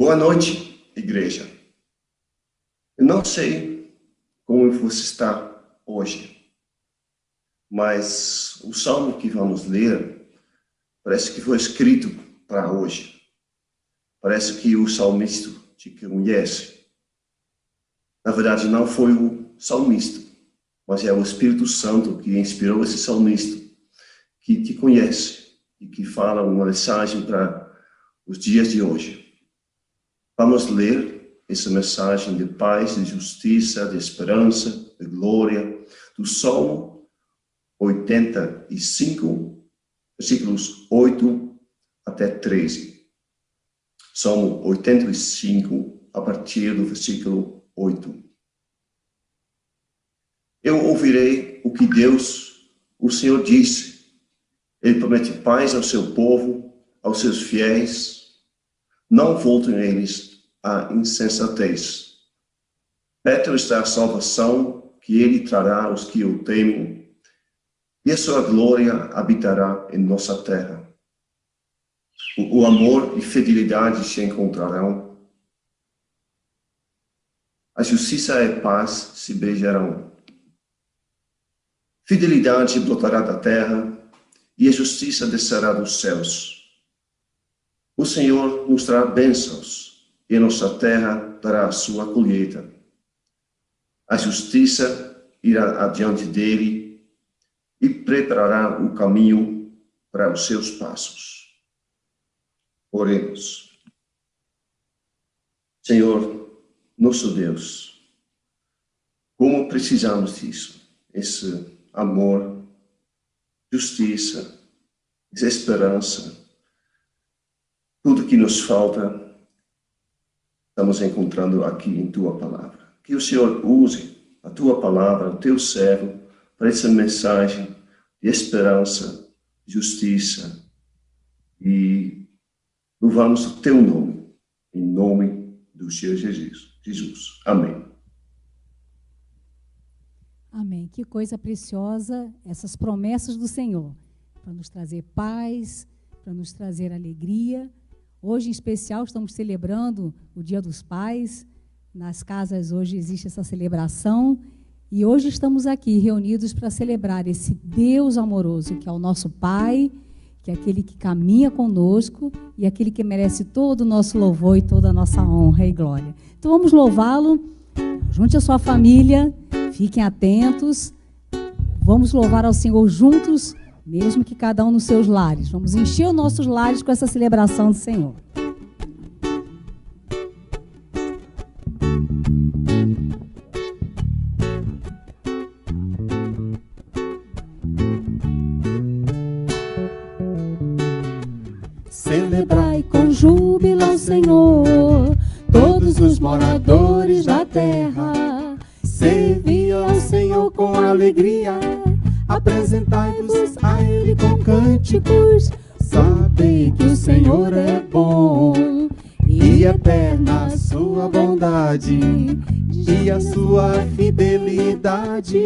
Boa noite, igreja. Eu não sei como você está hoje, mas o salmo que vamos ler parece que foi escrito para hoje. Parece que o salmista te conhece. Na verdade, não foi o salmista, mas é o Espírito Santo que inspirou esse salmista, que te conhece e que fala uma mensagem para os dias de hoje. Vamos ler essa mensagem de paz, de justiça, de esperança, de glória, do Salmo 85, versículos 8 até 13. Salmo 85, a partir do versículo 8. Eu ouvirei o que Deus, o Senhor, disse. Ele promete paz ao seu povo, aos seus fiéis. Não voltem eles à insensatez. Perto está a salvação que ele trará aos que o temem, e a sua glória habitará em nossa terra. O amor e fidelidade se encontrarão. A justiça e a paz se beijarão. Fidelidade brotará da terra, e a justiça descerá dos céus. O Senhor nos trará bênçãos, e a nossa terra dará a sua colheita. A justiça irá adiante dele e preparará o caminho para os seus passos. Oremos. Senhor, nosso Deus, como precisamos disso, esse amor, justiça, essa esperança, tudo que nos falta, estamos encontrando aqui em Tua Palavra. Que o Senhor use a Tua Palavra, o Teu servo, para essa mensagem de esperança, justiça, e louvamos o Teu nome, em nome do Senhor Jesus. Amém. Amém. Que coisa preciosa essas promessas do Senhor, para nos trazer paz, para nos trazer alegria. Hoje, em especial, estamos celebrando o Dia dos Pais. Nas casas hoje existe essa celebração. E hoje estamos aqui reunidos para celebrar esse Deus amoroso, que é o nosso Pai, que é aquele que caminha conosco e aquele que merece todo o nosso louvor e toda a nossa honra e glória. Então vamos louvá-lo. Junte a sua família, fiquem atentos. Vamos louvar ao Senhor juntos, mesmo que cada um nos seus lares. Vamos encher os nossos lares com essa celebração do Senhor. Celebrai com júbilo ao Senhor, todos os moradores da terra. Servi ao Senhor com alegria, apresentai-vos a Ele com cânticos. Sabei que o Senhor é bom e eterna a sua bondade e a sua fidelidade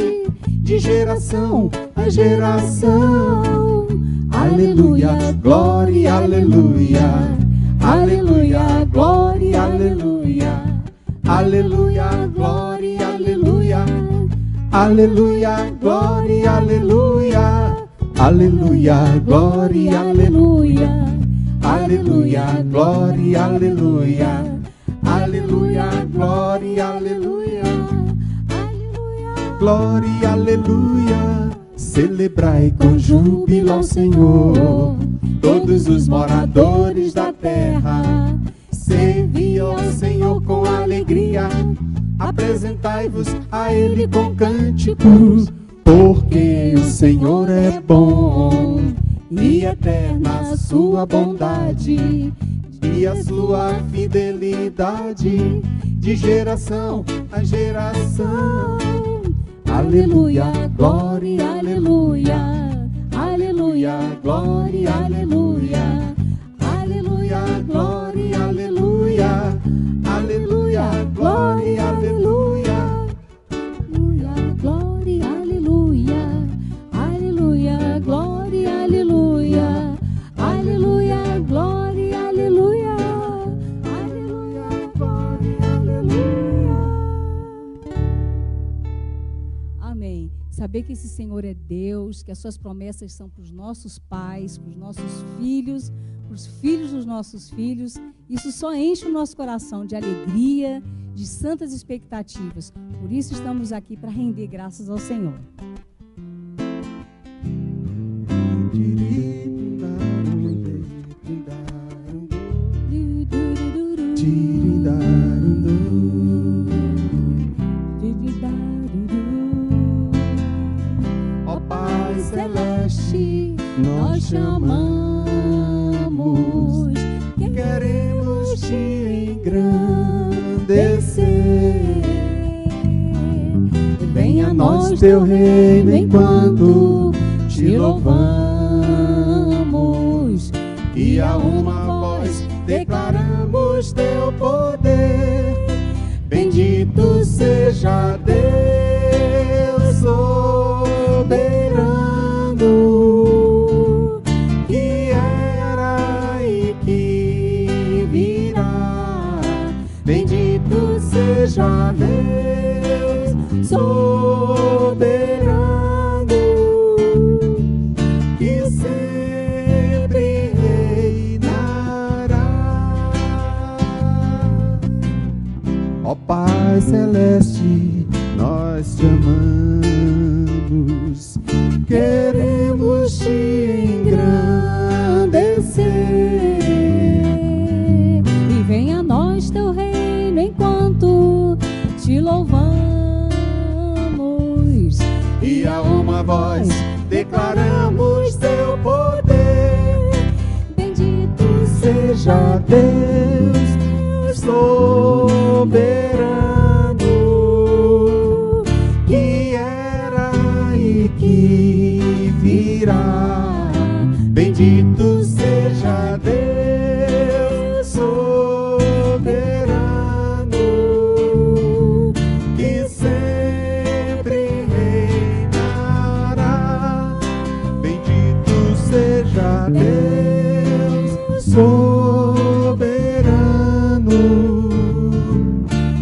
de geração a geração. Aleluia, glória, aleluia, aleluia, glória, aleluia, aleluia, glória, aleluia, aleluia, glória, aleluia, aleluia, glória, aleluia, aleluia, glória, aleluia, aleluia, glória, aleluia, glória, aleluia. Celebrai com júbilo ao Senhor, todos os moradores da terra. Servi ao Senhor com alegria, apresentai-vos a Ele com cânticos. Porque o Senhor é bom e eterna a sua bondade e a sua fidelidade de geração a geração. Aleluia, glória, aleluia, aleluia, glória, aleluia, aleluia, glória, aleluia, aleluia, glória, aleluia, aleluia, glória, aleluia, aleluia, glória, aleluia, aleluia, glória, aleluia, aleluia. saber que esse Senhor é Deus, que as suas promessas são para os nossos pais, para os nossos filhos, para os filhos dos nossos filhos. Isso só enche o nosso coração de alegria, de santas expectativas. Por isso estamos aqui para render graças ao Senhor. Ó Pai Celeste, nós chamamos, queremos te engrandecer. Venha a nós teu reino enquanto te louvamos, e a uma voz declaramos teu poder. Bendito seja Deus soberano, que era e que virá. Bendito seja Deus soberano, que sempre reinará. Ó Pai Celeste, nós te amamos, queremos te engrandecer. E venha a nós teu reino enquanto te louvamos, E a uma voz declaramos teu poder. bendito Seja Deus soberano, que era e que virá. Bendito seja Deus soberano, que sempre reinará. Bendito seja Deus soberano,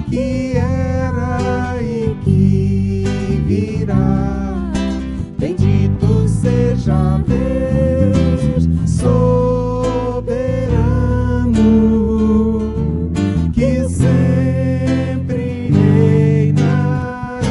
que era e que virá. Bendito seja Deus soberano, que sempre reinará.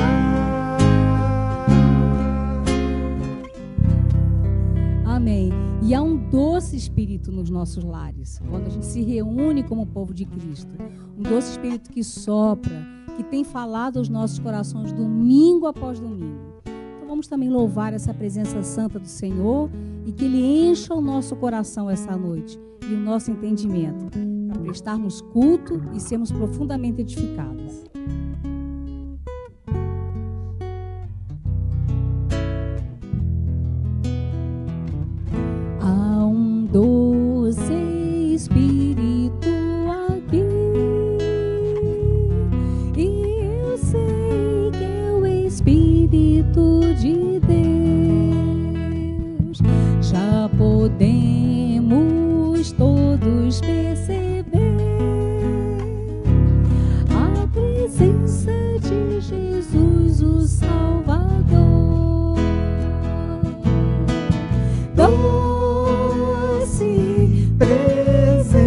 Amém. E há um doce espírito nos nossos lares, quando a gente se reúne como povo de Cristo. Um doce espírito que sopra, que tem falado aos nossos corações domingo após domingo. Então vamos também louvar essa presença santa do Senhor e que Ele encha o nosso coração essa noite e o nosso entendimento, para prestarmos culto e sermos profundamente edificados. Há um doce espírito aqui, e eu sei que é o Espírito de Deus. Já podemos todos perceber a presença de Jesus, o Salvador. Doce presença,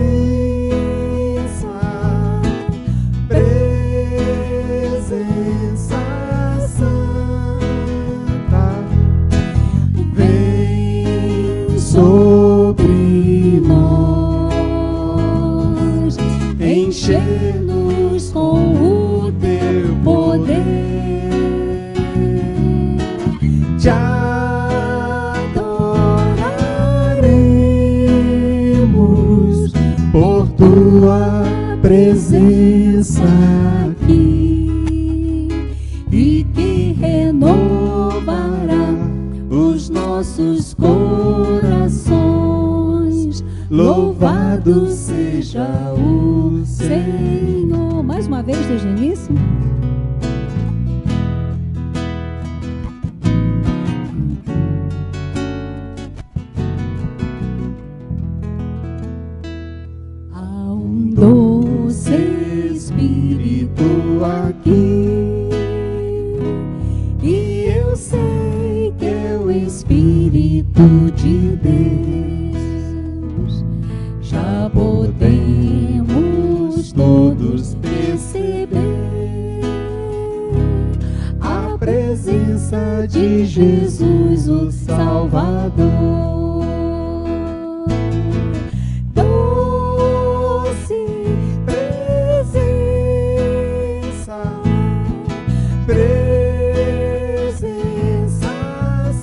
Presença santa, vem sobre nós, encher-nos com o teu poder. Te adoraremos por tua presença aqui, e que renovará os nossos corações. Louvado seja o Senhor. Mais uma vez, desde o início. Há um doce Espírito aqui, e eu sei todos perceber a presença de Jesus, o Salvador. Doce presença, presença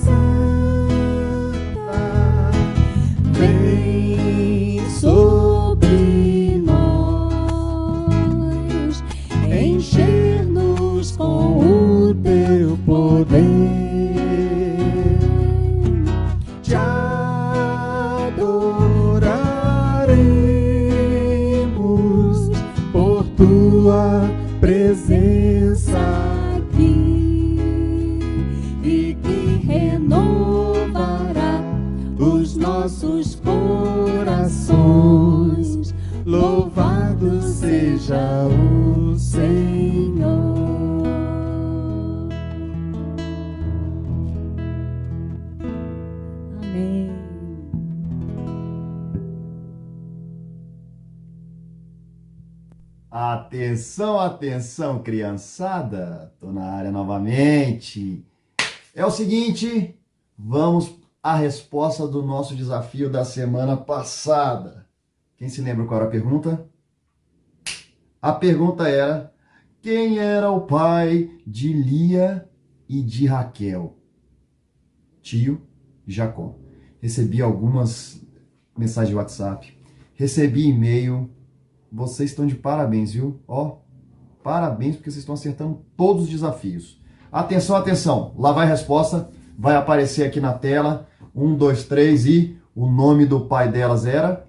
santa, vem sobre nós, encher-nos com o teu poder. Te adoraremos por tua presença aqui, e que renovará os nossos corações. Louvado seja o Senhor. Amém. Atenção, atenção, criançada. Tô na área novamente. É o seguinte, vamos à resposta do nosso desafio da semana passada. Quem se lembra qual era a pergunta? A pergunta era: quem era o pai de Lia e de Raquel? Tio Jacó. Recebi algumas mensagens de WhatsApp, recebi e-mail. Vocês estão de parabéns, viu? Ó, parabéns, porque vocês estão acertando todos os desafios. Atenção, atenção. Lá vai a resposta. Vai aparecer aqui na tela. 1, 2, 3 e o nome do pai delas era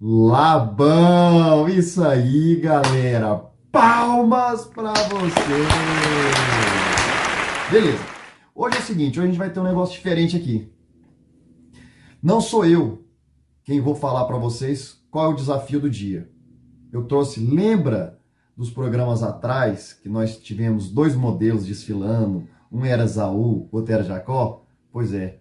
Labão. Isso aí, galera. Palmas pra você. Beleza. Hoje é o seguinte, hoje a gente vai ter um negócio diferente aqui. Não sou eu quem vou falar para vocês qual é o desafio do dia. Eu trouxe, lembra dos programas atrás, que nós tivemos 2 modelos desfilando, um era Esaú, outro era Jacó? Pois é,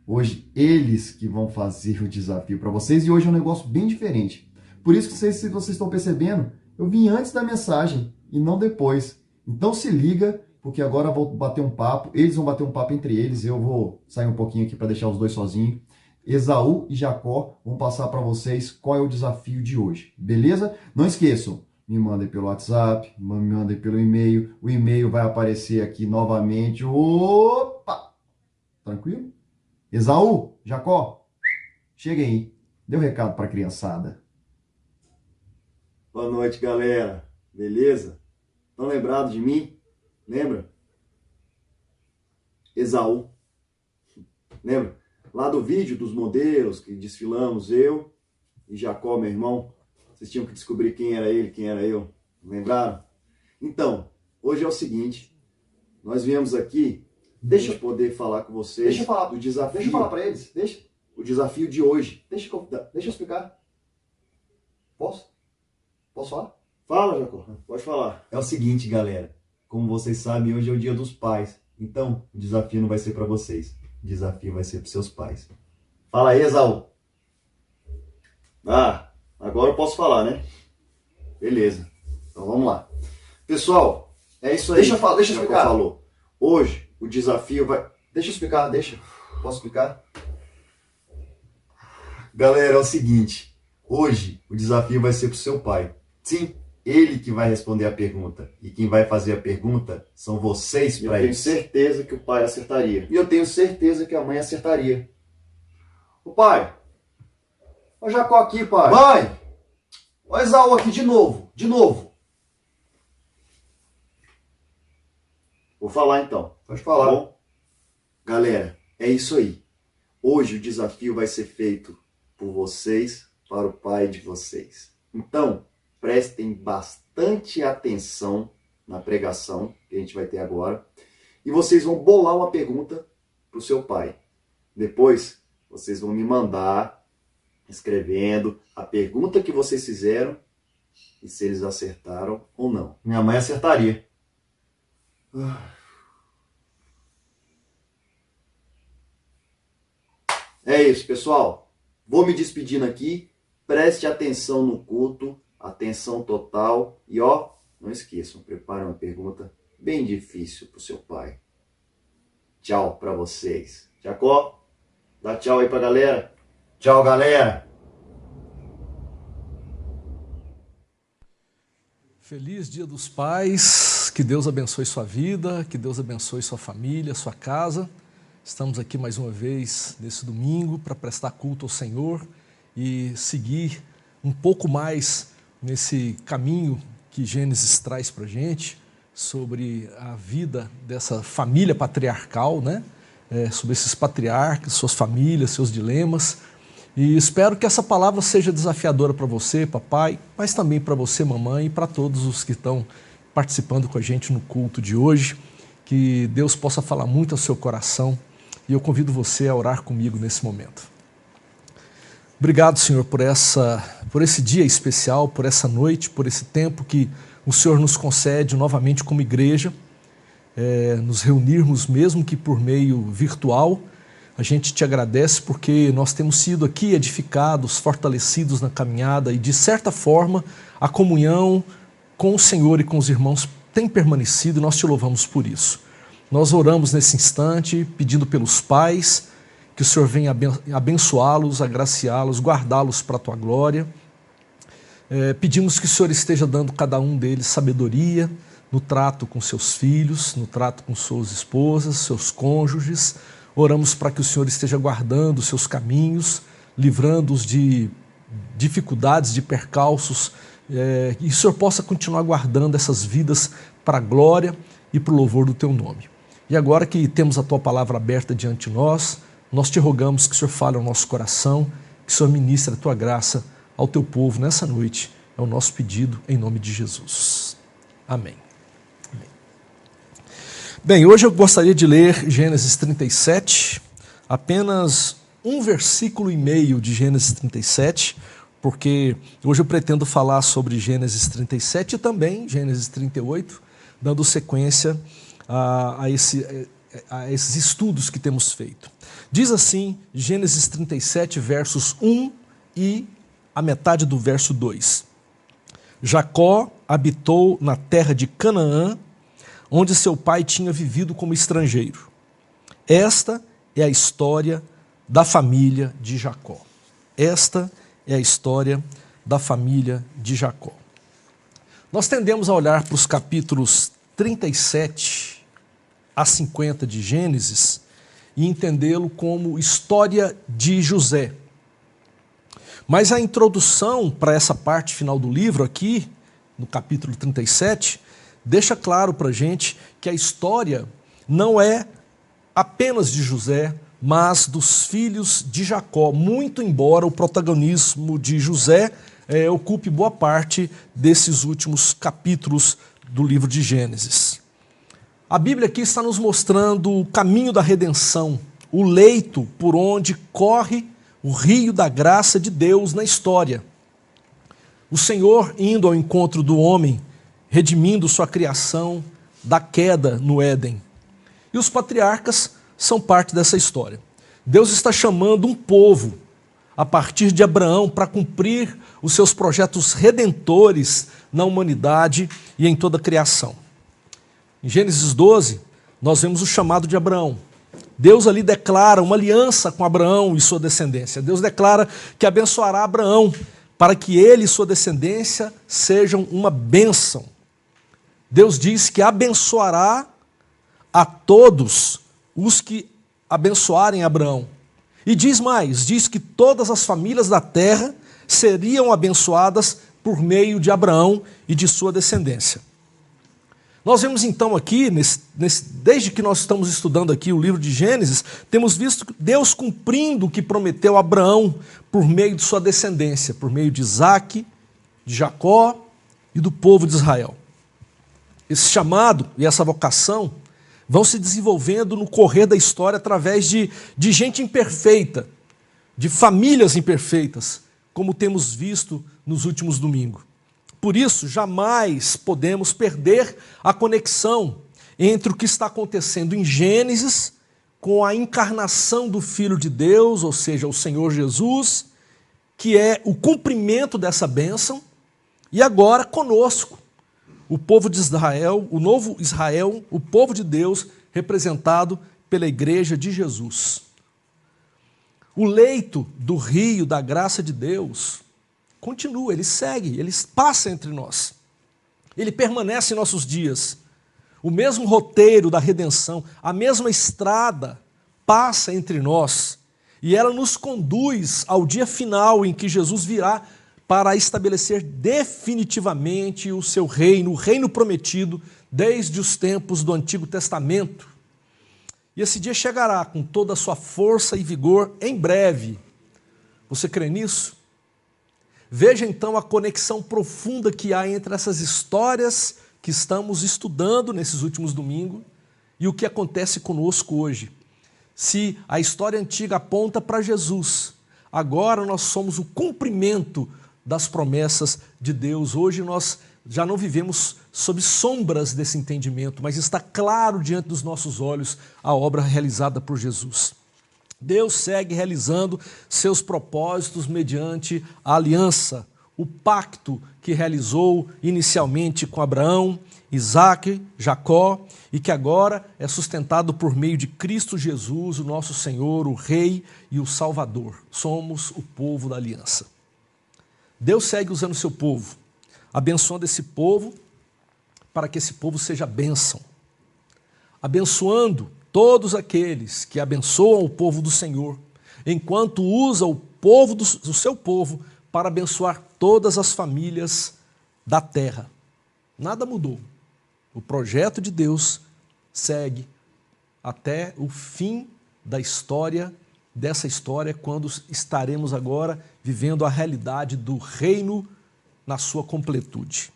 hoje eles que vão fazer o desafio para vocês, e hoje é um negócio bem diferente. Por isso que se vocês estão percebendo, eu vim antes da mensagem e não depois. Então se liga, porque agora eu vou bater um papo, eles vão bater um papo entre eles, eu vou sair um pouquinho aqui para deixar os dois sozinhos. Esaú e Jacó vão passar para vocês qual é o desafio de hoje, beleza? Não esqueçam, me mandem pelo WhatsApp, me mandem pelo e-mail, o e-mail vai aparecer aqui novamente. Opa! Tranquilo? Esaú, Jacó, cheguem aí, dê um recado para a criançada. Boa noite, galera, beleza? Estão lembrados de mim? Lembra? Esaú, lembra? Lá do vídeo dos modelos que desfilamos, eu e Jacó, meu irmão, vocês tinham que descobrir quem era ele, quem era eu. Lembraram? Então, hoje é o seguinte, nós viemos aqui, deixa eu poder falar com vocês. Deixa eu falar do desafio. Deixa eu falar para eles, deixa. O desafio de hoje. Deixa eu explicar. Posso? Posso falar? Fala, Jacó, pode falar. É o seguinte, galera, como vocês sabem, hoje é o Dia dos Pais, então o desafio não vai ser para vocês. O desafio vai ser para seus pais. Fala aí, Esaú. Ah, agora eu posso falar, né? Beleza. Então vamos lá. Pessoal, é isso aí. Deixa eu explicar. Falou. Hoje o desafio vai... Deixa eu explicar, deixa. Posso explicar? Galera, é o seguinte. Hoje o desafio vai ser pro seu pai. Sim, ele que vai responder a pergunta. E quem vai fazer a pergunta são vocês para isso. Eu tenho certeza que o pai acertaria. E eu tenho certeza que a mãe acertaria. O pai. Ô Jacó aqui, pai. Mãe! Ô Esaú aqui de novo. Vou falar então. Pode falar. Tá bom? Galera, é isso aí. Hoje o desafio vai ser feito por vocês para o pai de vocês. Então, prestem bastante atenção na pregação que a gente vai ter agora. E vocês vão bolar uma pergunta para o seu pai. Depois, vocês vão me mandar, escrevendo, a pergunta que vocês fizeram e se eles acertaram ou não. Minha mãe acertaria. É isso, pessoal. Vou me despedindo aqui. Preste atenção no culto. atenção total e ó, não esqueçam, prepare uma pergunta bem difícil para o seu pai. Tchau para vocês. Jacó, dá tchau aí para a galera. Tchau, galera. Feliz Dia dos Pais, que Deus abençoe sua vida, que Deus abençoe sua família, sua casa. Estamos aqui mais uma vez nesse domingo para prestar culto ao Senhor e seguir um pouco mais nesse caminho que Gênesis traz para a gente sobre a vida dessa família patriarcal, né? Sobre esses patriarcas, suas famílias, seus dilemas. E espero que essa palavra seja desafiadora para você, papai, mas também para você, mamãe, e para todos os que estão participando com a gente no culto de hoje. Que Deus possa falar muito ao seu coração e eu convido você a orar comigo nesse momento. Obrigado, Senhor, por esse dia especial, por essa noite, por esse tempo que o Senhor nos concede novamente como igreja, nos reunirmos mesmo que por meio virtual. A gente te agradece porque nós temos sido aqui edificados, fortalecidos na caminhada e, de certa forma, a comunhão com o Senhor e com os irmãos tem permanecido e nós te louvamos por isso. Nós oramos nesse instante pedindo pelos pais que o Senhor venha abençoá-los, agraciá-los, guardá-los para a tua glória. Pedimos que o Senhor esteja dando cada um deles sabedoria no trato com seus filhos, no trato com suas esposas, seus cônjuges. Oramos para que o Senhor esteja guardando os seus caminhos, livrando-os de dificuldades, de percalços, e o Senhor possa continuar guardando essas vidas para a glória e para o louvor do teu nome. E agora que temos a tua palavra aberta diante de nós, nós te rogamos que o Senhor fale ao nosso coração, que o Senhor ministre a tua graça ao teu povo nessa noite. É o nosso pedido em nome de Jesus. Amém. Bem, hoje eu gostaria de ler Gênesis 37, apenas um versículo e meio de Gênesis 37, porque hoje eu pretendo falar sobre Gênesis 37 e também Gênesis 38, dando sequência a esses estudos que temos feito. Diz assim, Gênesis 37, versos 1 e a metade do verso 2. Jacó habitou na terra de Canaã, onde seu pai tinha vivido como estrangeiro. Esta é a história da família de Jacó. Esta é a história da família de Jacó. Nós tendemos a olhar para os capítulos 37 a 50 de Gênesis e entendê-lo como história de José. Mas a introdução para essa parte final do livro aqui, no capítulo 37, deixa claro para a gente que a história não é apenas de José, mas dos filhos de Jacó, muito embora o protagonismo de José ocupe boa parte desses últimos capítulos do livro de Gênesis. A Bíblia aqui está nos mostrando o caminho da redenção, o leito por onde corre o rio da graça de Deus na história. O Senhor indo ao encontro do homem, redimindo sua criação da queda no Éden. E os patriarcas são parte dessa história. Deus está chamando um povo, a partir de Abraão, para cumprir os seus projetos redentores na humanidade e em toda a criação. Em Gênesis 12, nós vemos o chamado de Abraão. Deus ali declara uma aliança com Abraão e sua descendência. Deus declara que abençoará Abraão, para que ele e sua descendência sejam uma bênção. Deus diz que abençoará a todos os que abençoarem Abraão. E diz mais, diz que todas as famílias da terra seriam abençoadas por meio de Abraão e de sua descendência. Nós vemos então aqui, desde que nós estamos estudando aqui o livro de Gênesis, temos visto Deus cumprindo o que prometeu a Abraão por meio de sua descendência, por meio de Isaque, de Jacó e do povo de Israel. Esse chamado e essa vocação vão se desenvolvendo no correr da história através de gente imperfeita, de famílias imperfeitas, como temos visto nos últimos domingos. Por isso, jamais podemos perder a conexão entre o que está acontecendo em Gênesis com a encarnação do Filho de Deus, ou seja, o Senhor Jesus, que é o cumprimento dessa bênção, E agora conosco, o povo de Israel, o novo Israel, o povo de Deus, representado pela igreja de Jesus. O leito do rio da graça de Deus continua, ele segue, ele passa entre nós. Ele permanece em nossos dias. O mesmo roteiro da redenção, a mesma estrada passa entre nós. E ela nos conduz ao dia final em que Jesus virá para estabelecer definitivamente o seu reino, o reino prometido desde os tempos do Antigo Testamento. E esse dia chegará com toda a sua força e vigor em breve. Você crê nisso? Veja então a conexão profunda que há entre essas histórias que estamos estudando nesses últimos domingos e o que acontece conosco hoje. Se a história antiga aponta para Jesus, agora nós somos o cumprimento das promessas de Deus. Hoje nós já não vivemos sob sombras desse entendimento, mas está claro diante dos nossos olhos a obra realizada por Jesus. Deus segue realizando seus propósitos mediante a aliança, o pacto que realizou inicialmente com Abraão, Isaque, Jacó, e que agora é sustentado por meio de Cristo Jesus, o nosso Senhor, o Rei e o Salvador. Somos o povo da aliança. Deus segue usando o seu povo, abençoando esse povo para que esse povo seja bênção, abençoando todos aqueles que abençoam o povo do Senhor, enquanto usa o povo do seu povo para abençoar todas as famílias da terra. Nada mudou. O projeto de Deus segue até o fim da história, dessa história, quando estaremos agora vivendo a realidade do reino na sua completude.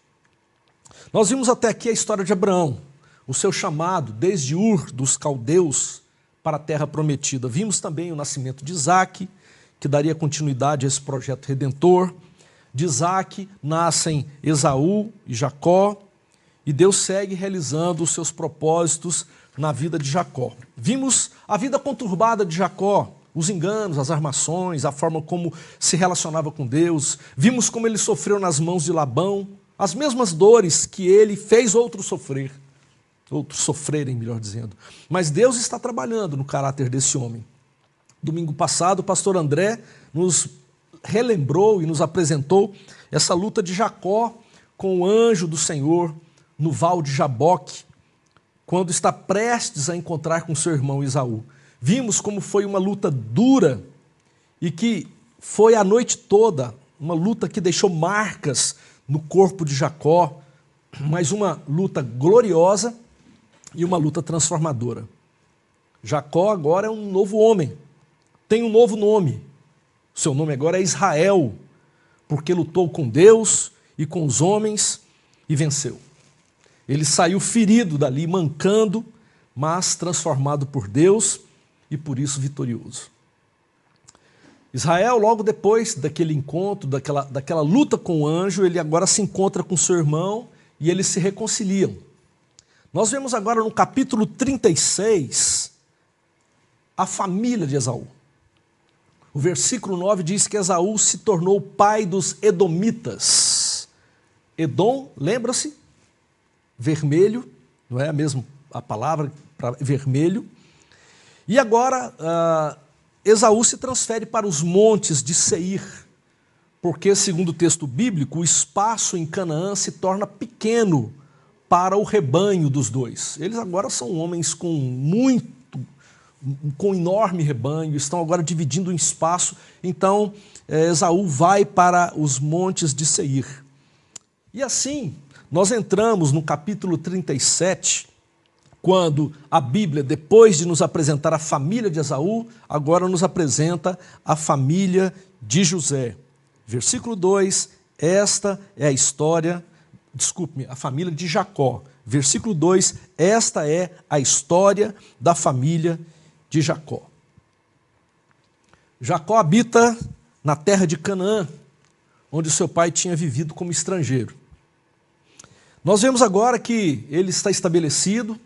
Nós vimos até aqui a história de Abraão, o seu chamado desde Ur dos Caldeus para a terra prometida. Vimos também o nascimento de Isaque, que daria continuidade a esse projeto redentor. De Isaque nascem Esaú e Jacó, e Deus segue realizando os seus propósitos na vida de Jacó. Vimos a vida conturbada de Jacó, os enganos, as armações, a forma como se relacionava com Deus. Vimos como ele sofreu nas mãos de Labão, as mesmas dores que ele fez outros sofrerem, melhor dizendo. Mas Deus está trabalhando no caráter desse homem. Domingo passado, o pastor André nos relembrou e nos apresentou essa luta de Jacó com o anjo do Senhor no val de Jaboque, quando está prestes a encontrar com seu irmão Esaú. Vimos como foi uma luta dura e que foi a noite toda, uma luta que deixou marcas no corpo de Jacó, mas uma luta gloriosa e uma luta transformadora. Jacó agora é um novo homem, tem um novo nome. Seu nome agora é Israel, porque lutou com Deus e com os homens e venceu. Ele saiu ferido dali, mancando, mas transformado por Deus e por isso vitorioso. Israel, logo depois daquele encontro, daquela luta com o anjo, ele agora se encontra com seu irmão e eles se reconciliam. Nós vemos agora no capítulo 36 a família de Esaú. O versículo 9 diz que Esaú se tornou pai dos edomitas. Edom, lembra-se? Vermelho, não é a mesma a palavra para vermelho. E agora Esaú se transfere para os montes de Seir, porque, segundo o texto bíblico, o espaço em Canaã se torna pequeno para o rebanho dos dois. Eles agora são homens com enorme rebanho, estão agora dividindo um espaço. Então, Esaú vai para os montes de Seir. E assim, nós entramos no capítulo 37, quando a Bíblia, depois de nos apresentar a família de Esaú, agora nos apresenta a família de José. Versículo 2, esta é a história, a família de Jacó. Versículo 2, esta é a história da família de Jacó. Jacó habita na terra de Canaã, onde seu pai tinha vivido como estrangeiro. Nós vemos agora que ele está estabelecido,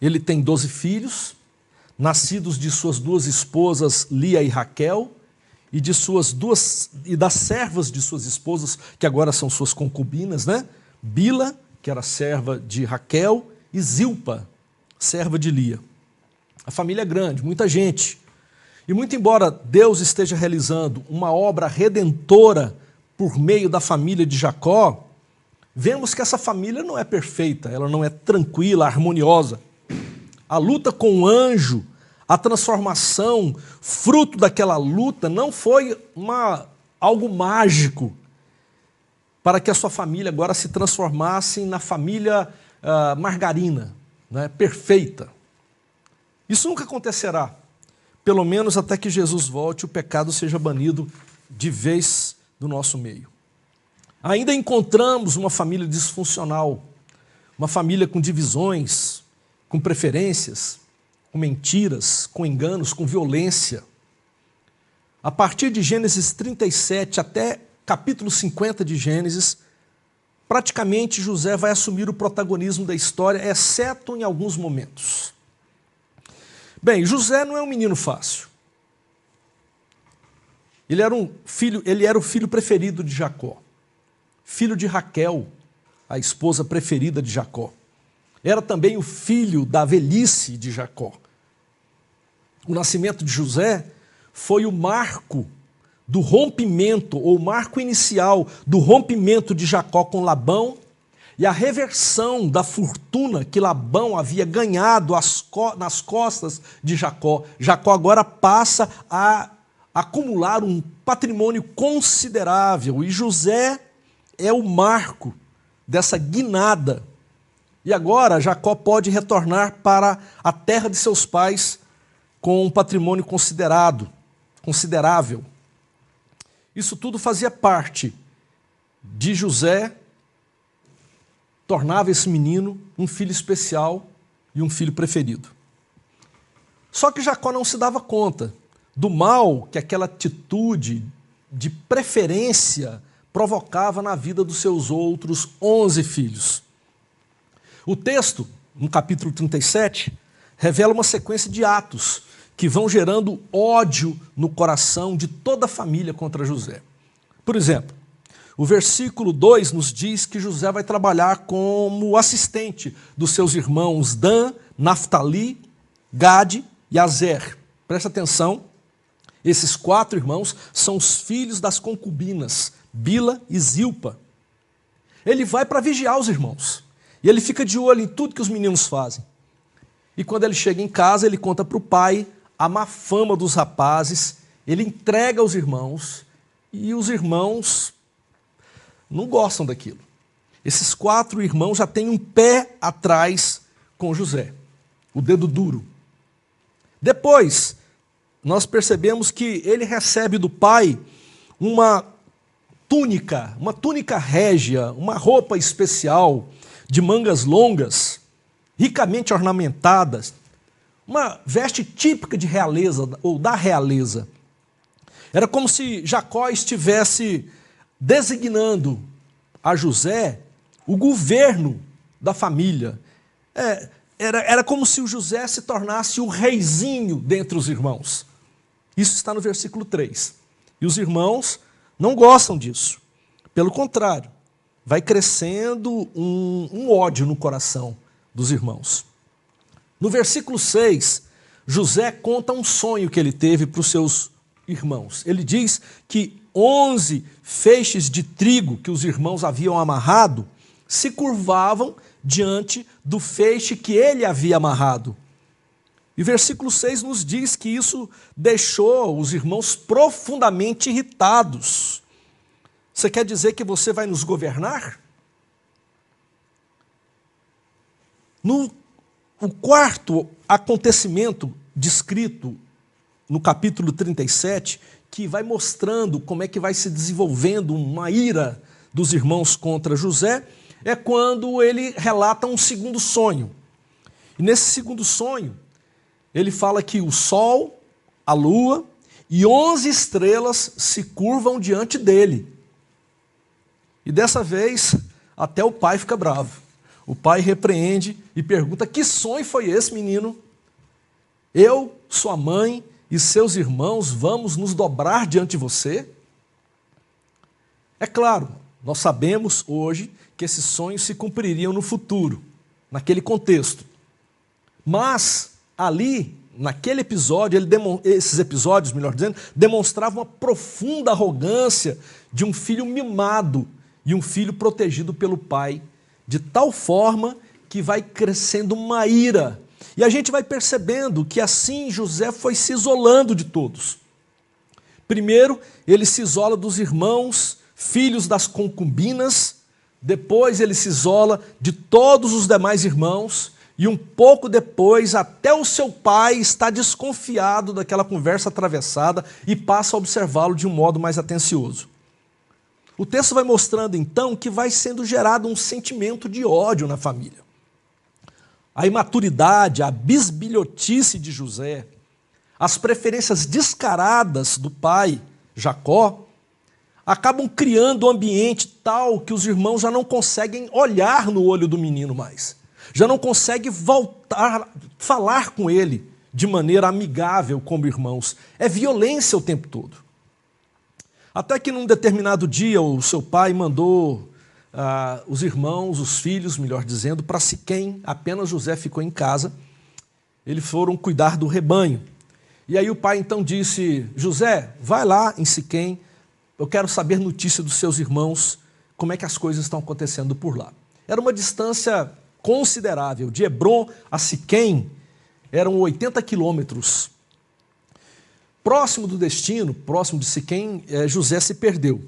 ele tem 12 filhos, nascidos de suas duas esposas, Lia e Raquel, e das servas de suas esposas, que agora são suas concubinas, né? Bila, que era serva de Raquel, e Zilpa, serva de Lia. A família é grande, muita gente. E muito embora Deus esteja realizando uma obra redentora por meio da família de Jacó, vemos que essa família não é perfeita, ela não é tranquila, harmoniosa. A luta com o anjo, a transformação, fruto daquela luta, não foi algo mágico para que a sua família agora se transformasse na família margarina, né, perfeita. Isso nunca acontecerá, pelo menos até que Jesus volte e o pecado seja banido de vez do nosso meio. Ainda encontramos uma família disfuncional, uma família com divisões, com preferências, com mentiras, com enganos, com violência. A partir de Gênesis 37 até capítulo 50 de Gênesis, praticamente José vai assumir o protagonismo da história, exceto em alguns momentos. Bem, José não é um menino fácil. Ele era o filho preferido de Jacó, filho de Raquel, a esposa preferida de Jacó. Era também o filho da velhice de Jacó. O nascimento de José foi o marco do rompimento, ou o marco inicial do rompimento de Jacó com Labão e a reversão da fortuna que Labão havia ganhado nas costas de Jacó. Jacó agora passa a acumular um patrimônio considerável e José é o marco dessa guinada. E agora Jacó pode retornar para a terra de seus pais com um patrimônio considerável. Isso tudo fazia parte de José, tornava esse menino um filho especial e um filho preferido. Só que Jacó não se dava conta do mal que aquela atitude de preferência provocava na vida dos seus outros 11 filhos. O texto, no capítulo 37, revela uma sequência de atos que vão gerando ódio no coração de toda a família contra José. Por exemplo, o versículo 2 nos diz que José vai trabalhar como assistente dos seus irmãos Dan, Naftali, Gade e Azer. Presta atenção, esses 4 irmãos são os filhos das concubinas, Bila e Zilpa. Ele vai para vigiar os irmãos. E ele fica de olho em tudo que os meninos fazem. E quando ele chega em casa, ele conta para o pai a má fama dos rapazes, ele entrega aos irmãos, e os irmãos não gostam daquilo. Esses 4 irmãos já têm um pé atrás com José, o dedo duro. Depois, nós percebemos que ele recebe do pai uma túnica régia, uma roupa especial, de mangas longas, ricamente ornamentadas, uma veste típica de realeza, ou da realeza. Era como se Jacó estivesse designando a José o governo da família. Era como se o José se tornasse o reizinho dentre os irmãos. Isso está no versículo 3. E os irmãos não gostam disso. Pelo contrário, vai crescendo um ódio no coração dos irmãos. No versículo 6, José conta um sonho que ele teve para os seus irmãos. Ele diz que 11 feixes de trigo que os irmãos haviam amarrado se curvavam diante do feixe que ele havia amarrado. E o versículo 6 nos diz que isso deixou os irmãos profundamente irritados. Você quer dizer que você vai nos governar? O quarto acontecimento descrito no capítulo 37, que vai mostrando como é que vai se desenvolvendo uma ira dos irmãos contra José, é quando ele relata um segundo sonho. E nesse segundo sonho, ele fala que o sol, a lua e 11 estrelas se curvam diante dele. E dessa vez, até o pai fica bravo. O pai repreende e pergunta: que sonho foi esse, menino? Eu, sua mãe e seus irmãos vamos nos dobrar diante de você? É claro, nós sabemos hoje que esses sonhos se cumpririam no futuro, naquele contexto. Mas ali, naquele episódio, esses episódios, melhor dizendo, demonstravam uma profunda arrogância de um filho mimado e um filho protegido pelo pai, de tal forma que vai crescendo uma ira. E a gente vai percebendo que assim José foi se isolando de todos. Primeiro, ele se isola dos irmãos, filhos das concubinas, depois ele se isola de todos os demais irmãos, e um pouco depois, até o seu pai está desconfiado daquela conversa atravessada e passa a observá-lo de um modo mais atencioso. O texto vai mostrando então que vai sendo gerado um sentimento de ódio na família. A imaturidade, a bisbilhotice de José, as preferências descaradas do pai, Jacó, acabam criando um ambiente tal que os irmãos já não conseguem olhar no olho do menino mais. Já não conseguem voltar, falar com ele de maneira amigável como irmãos. É violência o tempo todo. Até que num determinado dia o seu pai mandou os irmãos, os filhos, melhor dizendo, para Siquém. Apenas José ficou em casa. Eles foram cuidar do rebanho. E aí o pai então disse: José, vai lá em Siquém, eu quero saber notícia dos seus irmãos, como é que as coisas estão acontecendo por lá. Era uma distância considerável. De Hebrom a Siquém eram 80 quilômetros. Próximo do destino, próximo de Siquém, José se perdeu.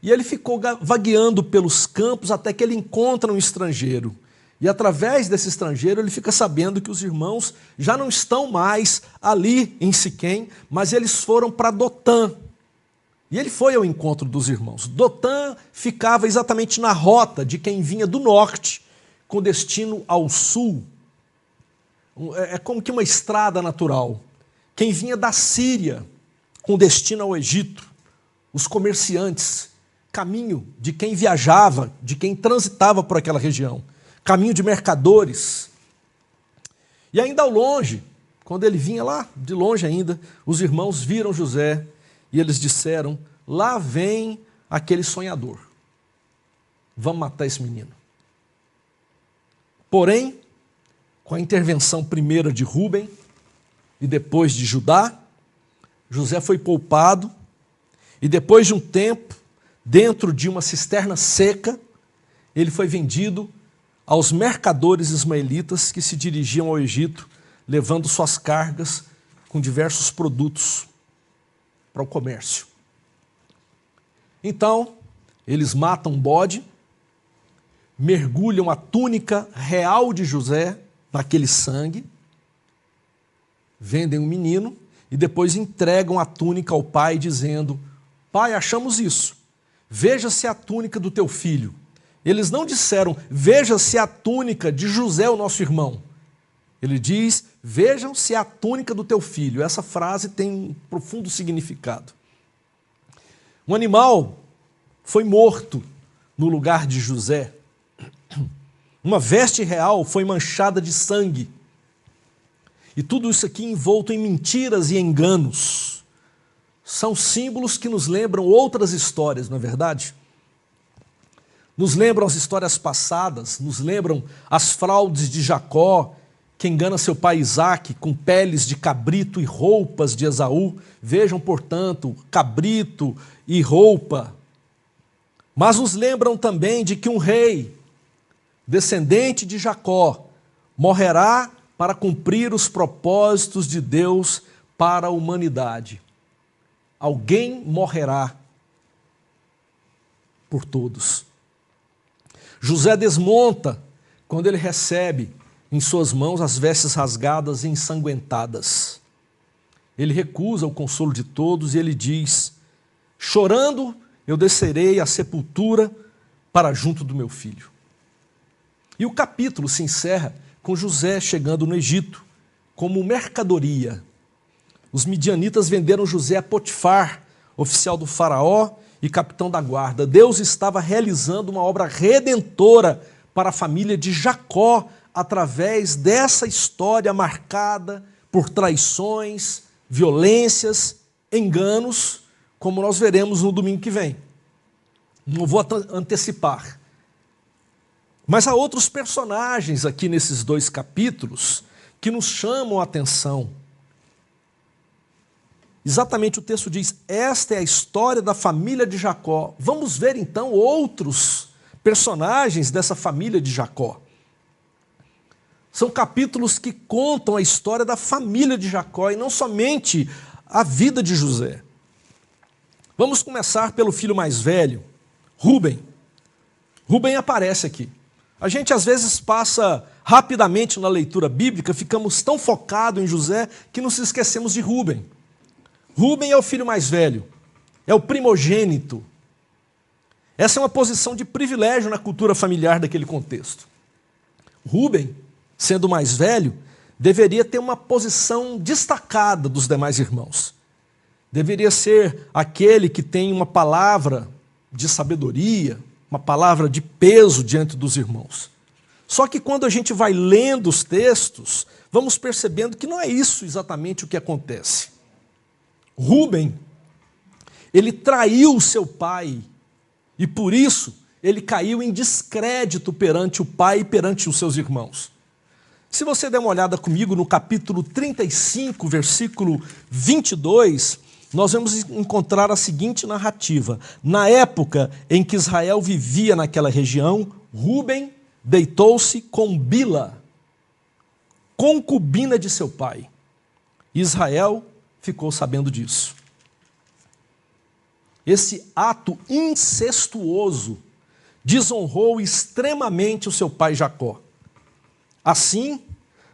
E ele ficou vagueando pelos campos até que ele encontra um estrangeiro. E através desse estrangeiro ele fica sabendo que os irmãos já não estão mais ali em Siquém, mas eles foram para Dotã. E ele foi ao encontro dos irmãos. Dotã ficava exatamente na rota de quem vinha do norte, com destino ao sul. É como que uma estrada natural. Quem vinha da Síria, com destino ao Egito, os comerciantes, caminho de quem viajava, de quem transitava por aquela região, caminho de mercadores. E ainda ao longe, quando ele vinha lá, de longe ainda, os irmãos viram José e eles disseram: lá vem aquele sonhador, vamos matar esse menino. Porém, com a intervenção primeira de Rúben e depois de Judá, José foi poupado e depois de um tempo, dentro de uma cisterna seca, ele foi vendido aos mercadores ismaelitas que se dirigiam ao Egito, levando suas cargas com diversos produtos para o comércio. Então, eles matam um bode, mergulham a túnica real de José naquele sangue, vendem um menino e depois entregam a túnica ao pai dizendo: pai, achamos isso, veja se é a túnica do teu filho. Eles não disseram: veja se é a túnica de José, o nosso irmão. Ele diz: vejam se é a túnica do teu filho. Essa frase tem um profundo significado. Um animal foi morto no lugar de José. Uma veste real foi manchada de sangue. E tudo isso aqui envolto em mentiras e enganos. São símbolos que nos lembram outras histórias, não é verdade? Nos lembram as histórias passadas, nos lembram as fraudes de Jacó, que engana seu pai Isaque com peles de cabrito e roupas de Esaú. Vejam, portanto, cabrito e roupa. Mas nos lembram também de que um rei, descendente de Jacó, morrerá para cumprir os propósitos de Deus para a humanidade. Alguém morrerá por todos. José desmonta quando ele recebe em suas mãos as vestes rasgadas e ensanguentadas. Ele recusa o consolo de todos e ele diz: chorando eu descerei à sepultura para junto do meu filho. E o capítulo se encerra com José chegando no Egito como mercadoria. Os midianitas venderam José a Potifar, oficial do faraó e capitão da guarda. Deus estava realizando uma obra redentora para a família de Jacó através dessa história marcada por traições, violências, enganos, como nós veremos no domingo que vem. Não vou antecipar. Mas há outros personagens aqui nesses 2 capítulos que nos chamam a atenção. Exatamente o texto diz, esta é a história da família de Jacó. Vamos ver então outros personagens dessa família de Jacó. São capítulos que contam a história da família de Jacó e não somente a vida de José. Vamos começar pelo filho mais velho, Rúben. Rúben aparece aqui. A gente às vezes passa rapidamente na leitura bíblica, ficamos tão focados em José que nos esquecemos de Rúben. Rúben é o filho mais velho, é o primogênito. Essa é uma posição de privilégio na cultura familiar daquele contexto. Rúben, sendo o mais velho, deveria ter uma posição destacada dos demais irmãos. Deveria ser aquele que tem uma palavra de sabedoria, uma palavra de peso diante dos irmãos. Só que quando a gente vai lendo os textos, vamos percebendo que não é isso exatamente o que acontece. Rúben, ele traiu seu pai e por isso ele caiu em descrédito perante o pai e perante os seus irmãos. Se você der uma olhada comigo no capítulo 35, versículo 22, nós vamos encontrar a seguinte narrativa. Na época em que Israel vivia naquela região, Rúben deitou-se com Bila, concubina de seu pai. Israel ficou sabendo disso. Esse ato incestuoso desonrou extremamente o seu pai Jacó. Assim,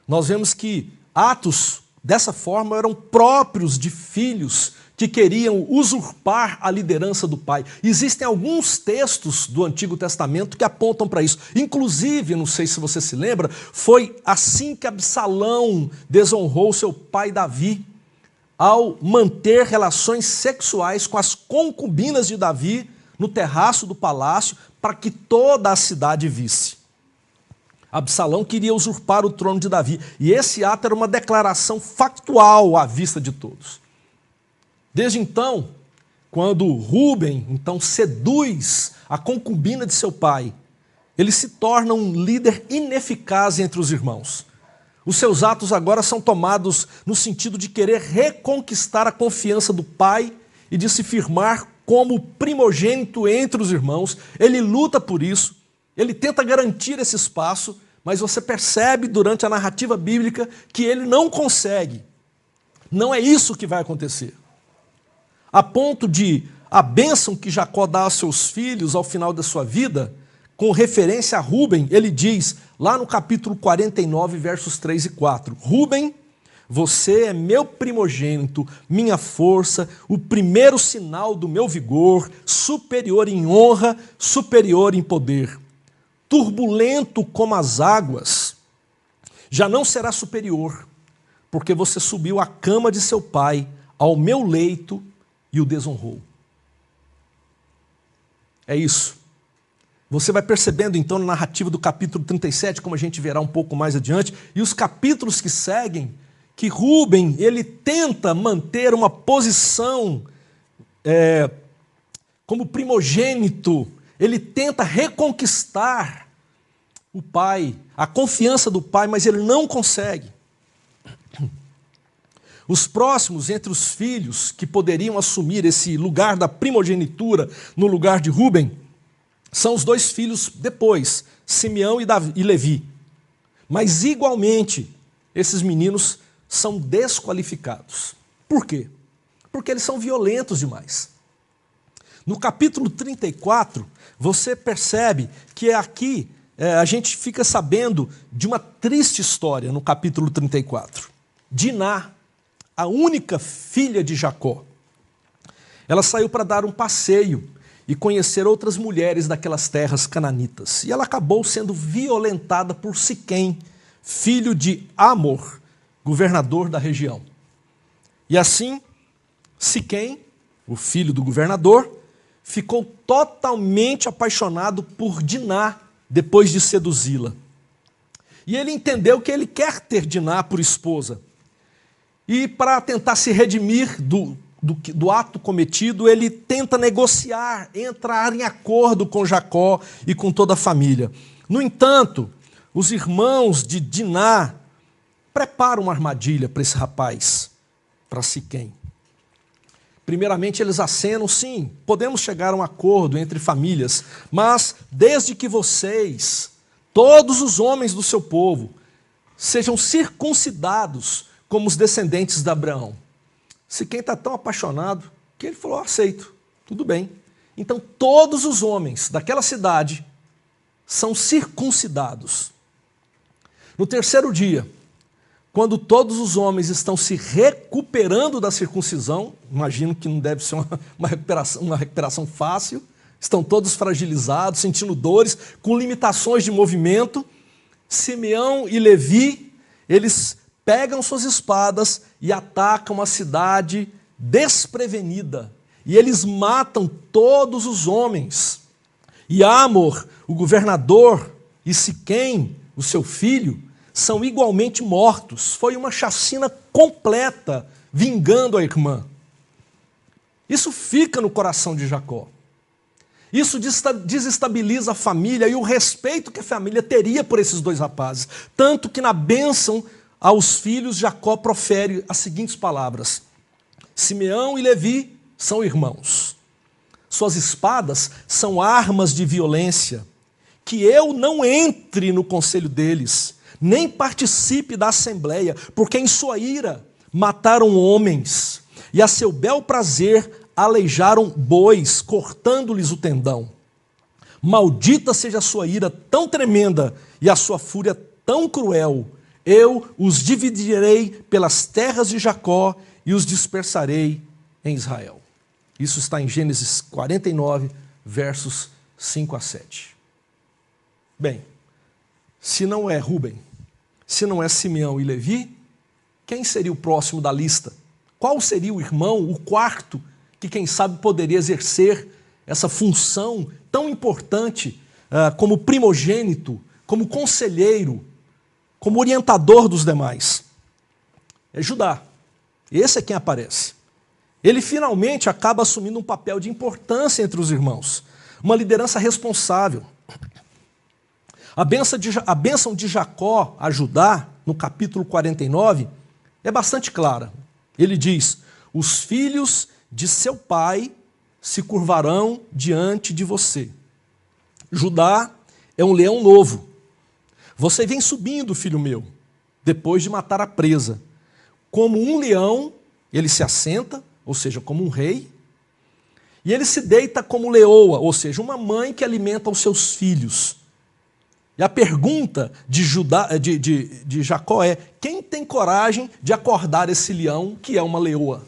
nós vemos que atos dessa forma eram próprios de filhos que queriam usurpar a liderança do pai. Existem alguns textos do Antigo Testamento que apontam para isso. Inclusive, não sei se você se lembra, foi assim que Absalão desonrou seu pai Davi, ao manter relações sexuais com as concubinas de Davi no terraço do palácio, para que toda a cidade visse. Absalão queria usurpar o trono de Davi, e esse ato era uma declaração factual à vista de todos. Desde então, quando Rúben então seduz a concubina de seu pai, ele se torna um líder ineficaz entre os irmãos. Os seus atos agora são tomados no sentido de querer reconquistar a confiança do pai e de se firmar como primogênito entre os irmãos. Ele luta por isso, ele tenta garantir esse espaço, mas você percebe durante a narrativa bíblica que ele não consegue. Não é isso que vai acontecer. A ponto de a bênção que Jacó dá aos seus filhos ao final da sua vida, com referência a Rúben, ele diz, lá no capítulo 49, versos 3 e 4, Rúben, você é meu primogênito, minha força, o primeiro sinal do meu vigor, superior em honra, superior em poder. Turbulento como as águas, já não será superior, porque você subiu à cama de seu pai, ao meu leito, e o desonrou. É isso. Você vai percebendo então na narrativa do capítulo 37, como a gente verá um pouco mais adiante, e os capítulos que seguem, que Rúben, ele tenta manter uma posição como primogênito, ele tenta reconquistar o pai, a confiança do pai, mas ele não consegue. Os próximos entre os filhos que poderiam assumir esse lugar da primogenitura no lugar de Rúben são os 2 filhos depois, Simeão e Levi. Mas igualmente, esses meninos são desqualificados. Por quê? Porque eles são violentos demais. No capítulo 34, você percebe que aqui a gente fica sabendo de uma triste história no capítulo 34. Diná, a única filha de Jacó, ela saiu para dar um passeio e conhecer outras mulheres daquelas terras cananitas. E ela acabou sendo violentada por Siquém, filho de Amor, governador da região. E assim, Siquém, o filho do governador, ficou totalmente apaixonado por Diná depois de seduzi-la. E ele entendeu que ele quer ter Diná por esposa. E para tentar se redimir do ato cometido, ele tenta negociar, entrar em acordo com Jacó e com toda a família. No entanto, os irmãos de Diná preparam uma armadilha para esse rapaz, para Siquém. Primeiramente, eles acenam, sim, podemos chegar a um acordo entre famílias, mas desde que vocês, todos os homens do seu povo, sejam circuncidados como os descendentes de Abraão. Siquém está tão apaixonado que ele falou, aceito, tudo bem. Então todos os homens daquela cidade são circuncidados. No terceiro dia, quando todos os homens estão se recuperando da circuncisão, imagino que não deve ser uma recuperação fácil, estão todos fragilizados, sentindo dores, com limitações de movimento, Simeão e Levi, eles pegam suas espadas e atacam a cidade desprevenida. E eles matam todos os homens. E Amor, o governador, e Siquém, o seu filho, são igualmente mortos. Foi uma chacina completa, vingando a irmã. Isso fica no coração de Jacó. Isso desestabiliza a família e o respeito que a família teria por esses dois rapazes. Tanto que na bênção aos filhos, Jacó profere as seguintes palavras: Simeão e Levi são irmãos. Suas espadas são armas de violência. Que eu não entre no conselho deles, nem participe da assembleia, porque em sua ira mataram homens, e a seu bel prazer aleijaram bois, cortando-lhes o tendão. Maldita seja a sua ira tão tremenda e a sua fúria tão cruel. Eu os dividirei pelas terras de Jacó e os dispersarei em Israel. Isso está em Gênesis 49, versos 5 a 7. Bem, se não é Rúben, se não é Simeão e Levi, quem seria o próximo da lista? Qual seria o irmão, o quarto, que quem sabe poderia exercer essa função tão importante como primogênito, como conselheiro, como orientador dos demais? É Judá. Esse é quem aparece. Ele finalmente acaba assumindo um papel de importância entre os irmãos, uma liderança responsável. A bênção de Jacó a Judá, no capítulo 49, é bastante clara. Ele diz: os filhos de seu pai se curvarão diante de você. Judá é um leão novo. Você vem subindo, filho meu, depois de matar a presa. Como um leão, ele se assenta, ou seja, como um rei, e ele se deita como leoa, ou seja, uma mãe que alimenta os seus filhos. E a pergunta de Jacó é: quem tem coragem de acordar esse leão que é uma leoa?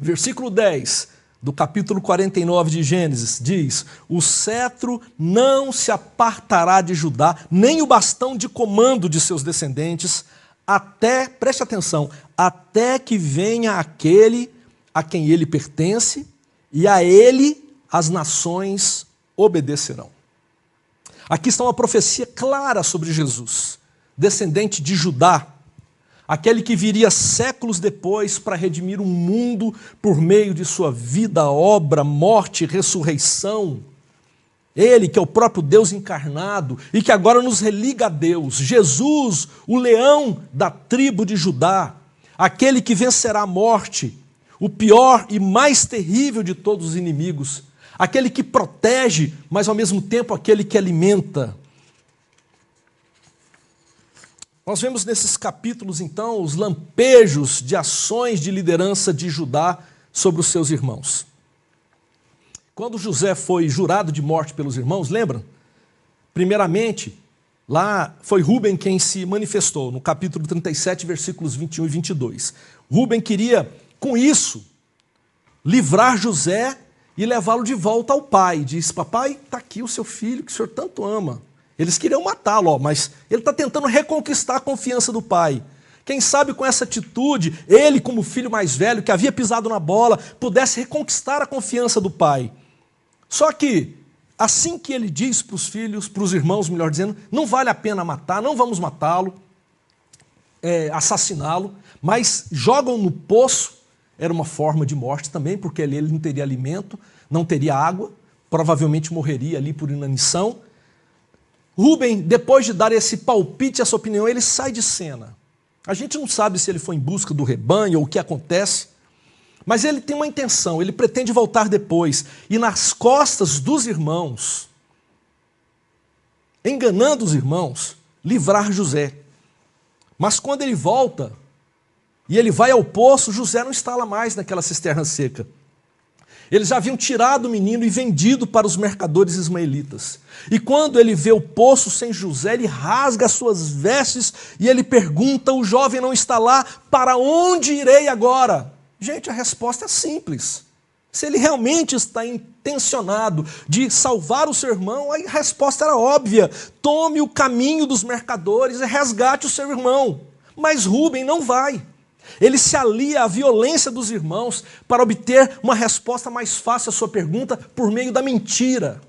Versículo 10 do capítulo 49 de Gênesis diz: o cetro não se apartará de Judá, nem o bastão de comando de seus descendentes, até, preste atenção, até que venha aquele a quem ele pertence, e a ele as nações obedecerão. Aqui está uma profecia clara sobre Jesus, descendente de Judá, aquele que viria séculos depois para redimir o mundo por meio de sua vida, obra, morte e ressurreição. Ele que é o próprio Deus encarnado e que agora nos religa a Deus. Jesus, o leão da tribo de Judá, aquele que vencerá a morte, o pior e mais terrível de todos os inimigos, aquele que protege, mas ao mesmo tempo aquele que alimenta. Nós vemos nesses capítulos, então, os lampejos de ações de liderança de Judá sobre os seus irmãos. Quando José foi jurado de morte pelos irmãos, lembram? Primeiramente, lá foi Rúben quem se manifestou, no capítulo 37, versículos 21 e 22. Rúben queria, com isso, livrar José e levá-lo de volta ao pai. Diz: papai, está aqui o seu filho que o senhor tanto ama. Eles queriam matá-lo, mas ele está tentando reconquistar a confiança do pai. Quem sabe com essa atitude, ele como filho mais velho, que havia pisado na bola, pudesse reconquistar a confiança do pai. Só que, assim que ele diz para os filhos, para os irmãos, melhor dizendo, não vale a pena matar, não vamos matá-lo. assassiná-lo, mas jogam no poço. Era uma forma de morte também, porque ali ele não teria alimento, não teria água, provavelmente morreria ali por inanição. Rubem, depois de dar esse palpite, essa opinião, ele sai de cena. A gente não sabe se ele foi em busca do rebanho ou o que acontece, mas ele tem uma intenção, ele pretende voltar depois e nas costas dos irmãos, enganando os irmãos, livrar José. Mas quando ele volta e ele vai ao poço, José não está lá mais naquela cisterna seca. Eles já haviam tirado o menino e vendido para os mercadores ismaelitas. E quando ele vê o poço sem José, ele rasga as suas vestes e ele pergunta: o jovem não está lá, para onde irei agora? Gente, a resposta é simples. Se ele realmente está intencionado de salvar o seu irmão, a resposta era óbvia: tome o caminho dos mercadores e resgate o seu irmão. Mas Rubem não vai. Ele se alia à violência dos irmãos para obter uma resposta mais fácil à sua pergunta por meio da mentira.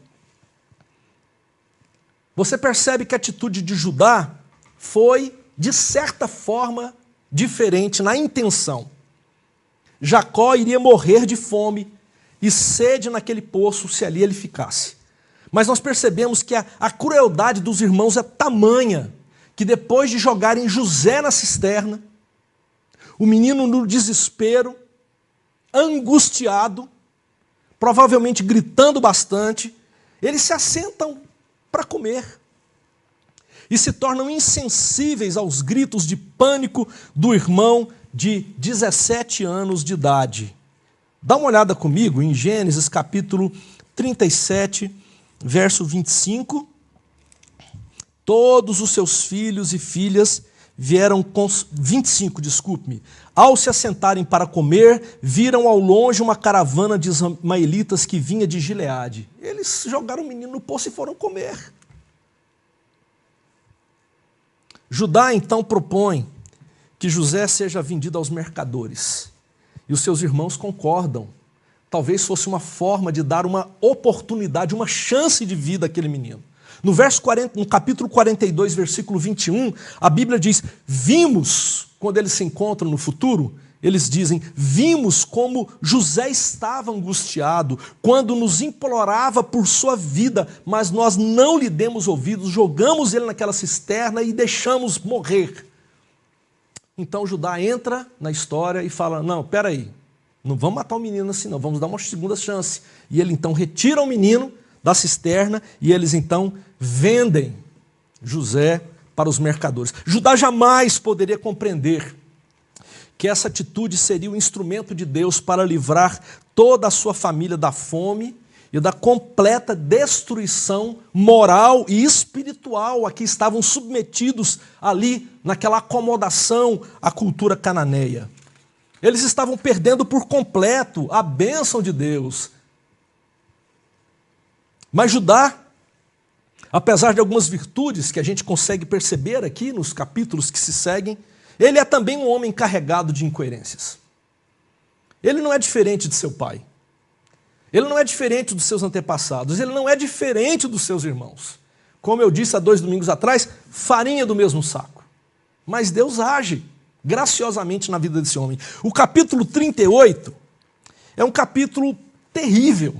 Você percebe que a atitude de Judá foi, de certa forma, diferente na intenção. Jacó iria morrer de fome e sede naquele poço se ali ele ficasse. Mas nós percebemos que a crueldade dos irmãos é tamanha que depois de jogarem José na cisterna, o menino no desespero, angustiado, provavelmente gritando bastante, eles se assentam para comer e se tornam insensíveis aos gritos de pânico do irmão de 17 anos de idade. Dá uma olhada comigo em Gênesis capítulo 37, verso 25. Todos os seus filhos e filhas vieram com 25, desculpe-me. Ao se assentarem para comer, viram ao longe uma caravana de ismaelitas que vinha de Gileade. Eles jogaram o menino no poço e foram comer. Judá então propõe que José seja vendido aos mercadores. E os seus irmãos concordam. Talvez fosse uma forma de dar uma oportunidade, uma chance de vida àquele menino. No capítulo 42, versículo 21, a Bíblia diz: vimos, quando eles se encontram no futuro, eles dizem: vimos como José estava angustiado, quando nos implorava por sua vida, mas nós não lhe demos ouvidos, jogamos ele naquela cisterna e deixamos morrer. Então Judá entra na história e fala: não, peraí, não vamos matar o menino assim não, vamos dar uma segunda chance. E ele então retira o menino da cisterna e eles então vendem José para os mercadores. Judá jamais poderia compreender que essa atitude seria o instrumento de Deus para livrar toda a sua família da fome e da completa destruição moral e espiritual a que estavam submetidos ali naquela acomodação à cultura cananeia. Eles estavam perdendo por completo a bênção de Deus. Mas Judá, apesar de algumas virtudes que a gente consegue perceber aqui nos capítulos que se seguem, ele é também um homem carregado de incoerências. Ele não é diferente de seu pai. Ele não é diferente dos seus antepassados. Ele não é diferente dos seus irmãos. Como eu disse há 2 domingos atrás, farinha do mesmo saco. Mas Deus age graciosamente na vida desse homem. O capítulo 38 é um capítulo terrível.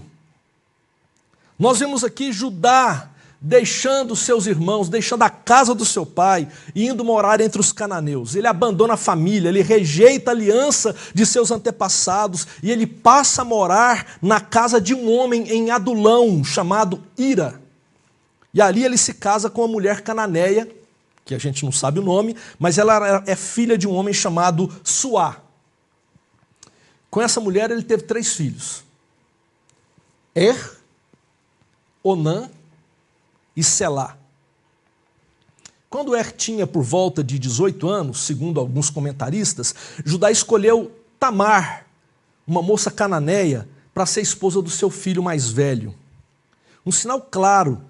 Nós vemos aqui Judá deixando seus irmãos, deixando a casa do seu pai e indo morar entre os cananeus. Ele abandona a família, ele rejeita a aliança de seus antepassados e ele passa a morar na casa de um homem em Adulão, chamado Ira. E ali ele se casa com uma mulher cananeia, que a gente não sabe o nome, mas ela é filha de um homem chamado Suá. Com essa mulher ele teve 3 filhos. Onã e Selá. Quando tinha por volta de 18 anos, segundo alguns comentaristas, Judá escolheu Tamar, uma moça cananeia, para ser esposa do seu filho mais velho. Um sinal claro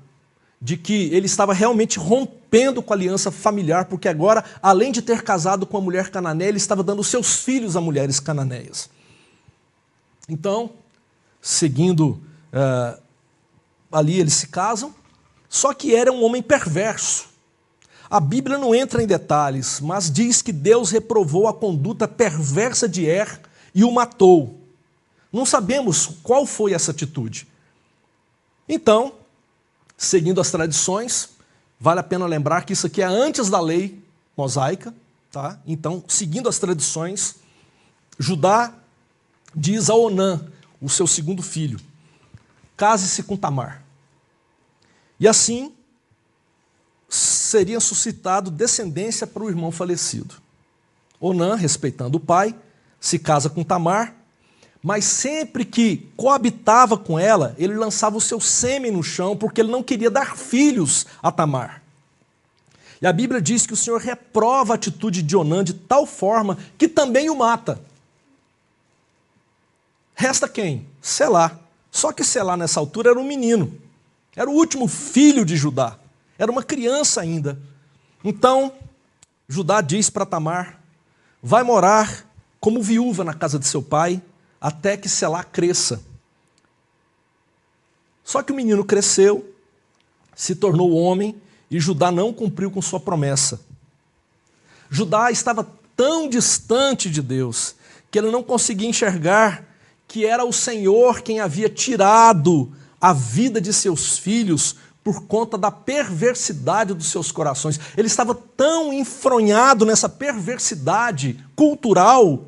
de que ele estava realmente rompendo com a aliança familiar, porque agora, além de ter casado com uma mulher cananeia, ele estava dando seus filhos a mulheres cananeias. Então, seguindo ali eles se casam, só que era um homem perverso. A Bíblia não entra em detalhes, mas diz que Deus reprovou a conduta perversa de Er e o matou. Não sabemos qual foi essa atitude. Então, seguindo as tradições, vale a pena lembrar que isso aqui é antes da lei mosaica, tá? Então, seguindo as tradições, Judá diz a Onã, o seu segundo filho, case-se com Tamar. E assim seria suscitado descendência para o irmão falecido. Onã, respeitando o pai, se casa com Tamar, mas sempre que coabitava com ela, ele lançava o seu sêmen no chão, porque ele não queria dar filhos a Tamar. E a Bíblia diz que o Senhor reprova a atitude de Onã de tal forma que também o mata. Resta quem? Selá. Só que Selá, nessa altura, era um menino. Era o último filho de Judá. Era uma criança ainda. Então, Judá diz para Tamar, vai morar como viúva na casa de seu pai, até que Selá cresça. Só que o menino cresceu, se tornou homem, e Judá não cumpriu com sua promessa. Judá estava tão distante de Deus, que ele não conseguia enxergar que era o Senhor quem havia tirado a vida de seus filhos por conta da perversidade dos seus corações. Ele estava tão enfronhado nessa perversidade cultural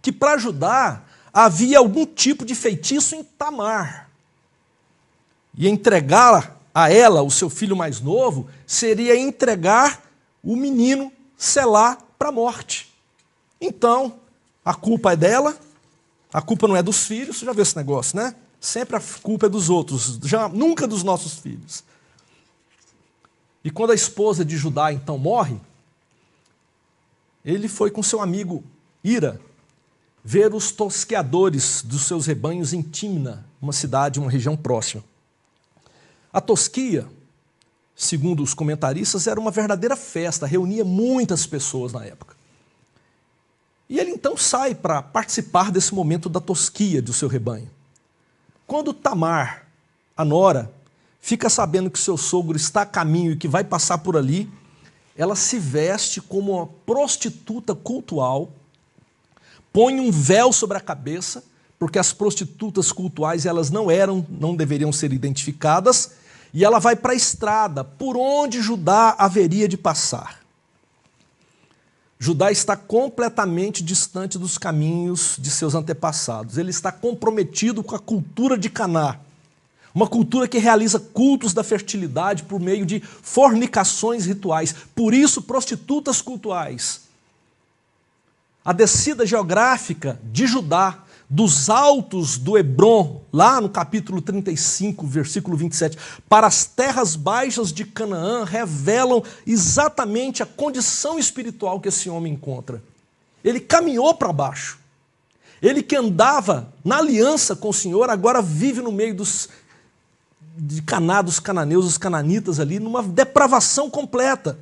que para Judá havia algum tipo de feitiço em Tamar. E entregar a ela, o seu filho mais novo, seria entregar o menino Selá para a morte. Então, a culpa é dela, a culpa não é dos filhos, você já viu esse negócio, né? Sempre a culpa é dos outros, nunca dos nossos filhos. E quando a esposa de Judá então morre, ele foi com seu amigo Ira ver os tosqueadores dos seus rebanhos em Timna, uma cidade, uma região próxima. A tosquia, segundo os comentaristas, era uma verdadeira festa, reunia muitas pessoas na época. E ele então sai para participar desse momento da tosquia do seu rebanho. Quando Tamar, a nora, fica sabendo que seu sogro está a caminho e que vai passar por ali, ela se veste como uma prostituta cultual, põe um véu sobre a cabeça, porque as prostitutas cultuais elas não deveriam ser identificadas, e ela vai para a estrada, por onde Judá haveria de passar. Judá está completamente distante dos caminhos de seus antepassados. Ele está comprometido com a cultura de Caná, uma cultura que realiza cultos da fertilidade por meio de fornicações rituais, por isso prostitutas cultuais. A descida geográfica de Judá, dos altos do Hebrom, lá no capítulo 35, versículo 27, para as terras baixas de Canaã, revelam exatamente a condição espiritual que esse homem encontra. Ele caminhou para baixo. Ele que andava na aliança com o Senhor, agora vive no meio de Caná, dos cananeus, dos cananitas ali, numa depravação completa.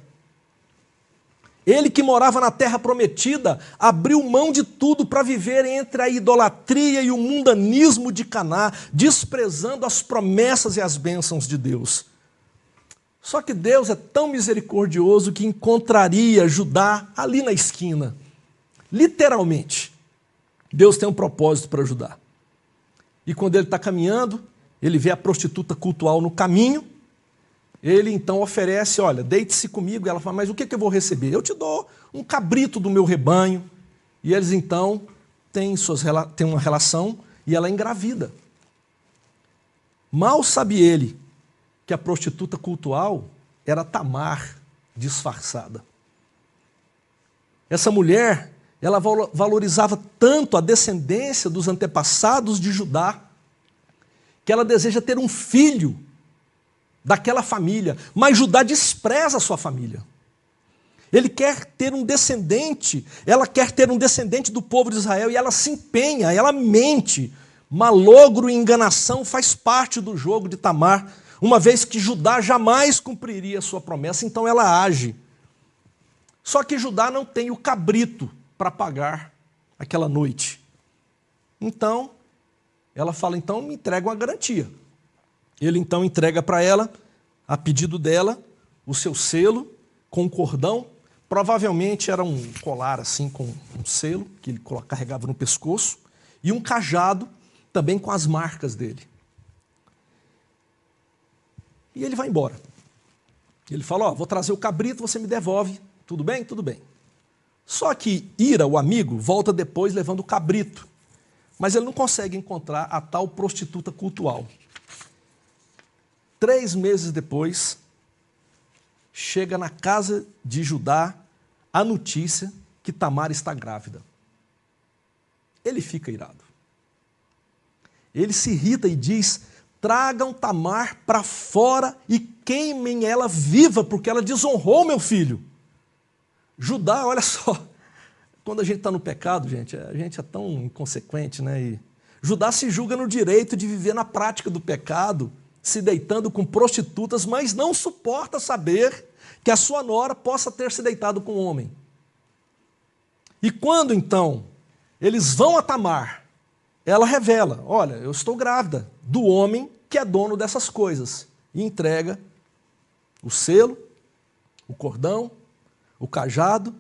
Ele que morava na terra prometida, abriu mão de tudo para viver entre a idolatria e o mundanismo de Caná, desprezando as promessas e as bênçãos de Deus. Só que Deus é tão misericordioso que encontraria Judá ali na esquina. Literalmente, Deus tem um propósito para Judá. E quando ele está caminhando, ele vê a prostituta cultual no caminho, ele então oferece, olha, deite-se comigo. E ela fala, mas o que eu vou receber? Eu te dou um cabrito do meu rebanho. E eles então têm uma relação e ela é engravida. Mal sabe ele que a prostituta cultual era Tamar disfarçada. Essa mulher, ela valorizava tanto a descendência dos antepassados de Judá, que ela deseja ter um filho daquela família, mas Judá despreza a sua família. Ele quer ter um descendente, ela quer ter um descendente do povo de Israel, e ela se empenha, ela mente. Malogro e enganação faz parte do jogo de Tamar, uma vez que Judá jamais cumpriria a sua promessa, então ela age. Só que Judá não tem o cabrito para pagar aquela noite. Então, ela fala, então me entrega uma garantia. Ele então entrega para ela, a pedido dela, o seu selo, com um cordão, provavelmente era um colar assim com um selo, que ele carregava no pescoço, e um cajado também com as marcas dele. E ele vai embora. Ele fala, vou trazer o cabrito, você me devolve. Tudo bem? Tudo bem. Só que Ira, o amigo, volta depois levando o cabrito. Mas ele não consegue encontrar a tal prostituta cultual. 3 meses depois, chega na casa de Judá a notícia que Tamar está grávida. Ele fica irado. Ele se irrita e diz, tragam Tamar para fora e queimem ela viva, porque ela desonrou meu filho. Judá, olha só, quando a gente está no pecado, gente, a gente é tão inconsequente, né? E Judá se julga no direito de viver na prática do pecado, se deitando com prostitutas, mas não suporta saber que a sua nora possa ter se deitado com um homem. E quando, então, eles vão a Tamar, ela revela, olha, eu estou grávida do homem que é dono dessas coisas. E entrega o selo, o cordão, o cajado,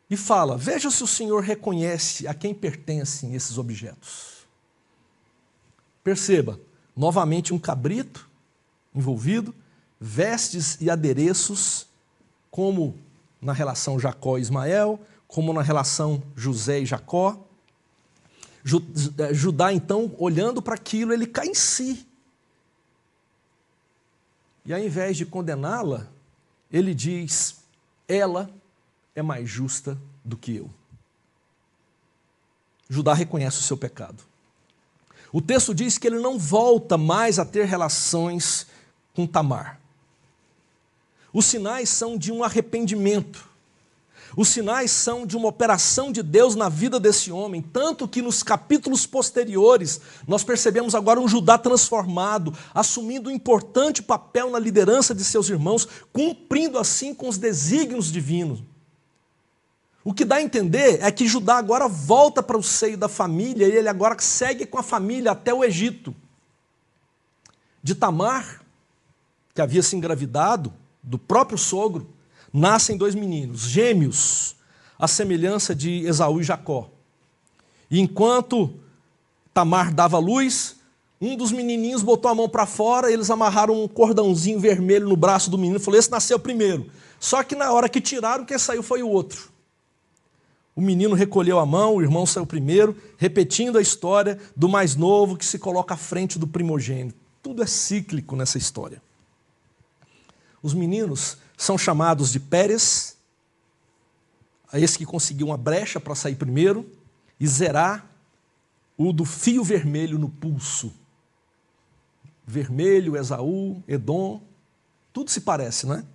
e fala, veja se o Senhor reconhece a quem pertencem esses objetos. Perceba, novamente um cabrito envolvido, vestes e adereços, como na relação Jacó e Ismael, como na relação José e Jacó. Judá, então, olhando para aquilo, ele cai em si. E ao invés de condená-la, ele diz, ela é mais justa do que eu. Judá reconhece o seu pecado. O texto diz que ele não volta mais a ter relações com Tamar. Os sinais são de um arrependimento. Os sinais são de uma operação de Deus na vida desse homem, tanto que nos capítulos posteriores nós percebemos agora um Judá transformado, assumindo um importante papel na liderança de seus irmãos, cumprindo assim com os desígnios divinos. O que dá a entender é que Judá agora volta para o seio da família e ele agora segue com a família até o Egito. De Tamar, que havia se engravidado do próprio sogro, nascem 2 meninos, gêmeos, à semelhança de Esaú e Jacó. E enquanto Tamar dava luz, um dos menininhos botou a mão para fora, eles amarraram um cordãozinho vermelho no braço do menino e falou, esse nasceu primeiro. Só que na hora que tiraram, quem saiu foi o outro. O menino recolheu a mão, o irmão saiu primeiro, repetindo a história do mais novo que se coloca à frente do primogênito. Tudo é cíclico nessa história. Os meninos são chamados de Pérez, a esse que conseguiu uma brecha para sair primeiro, e Zerá, o do fio vermelho no pulso. Vermelho, Esaú, Edom, tudo se parece, não é?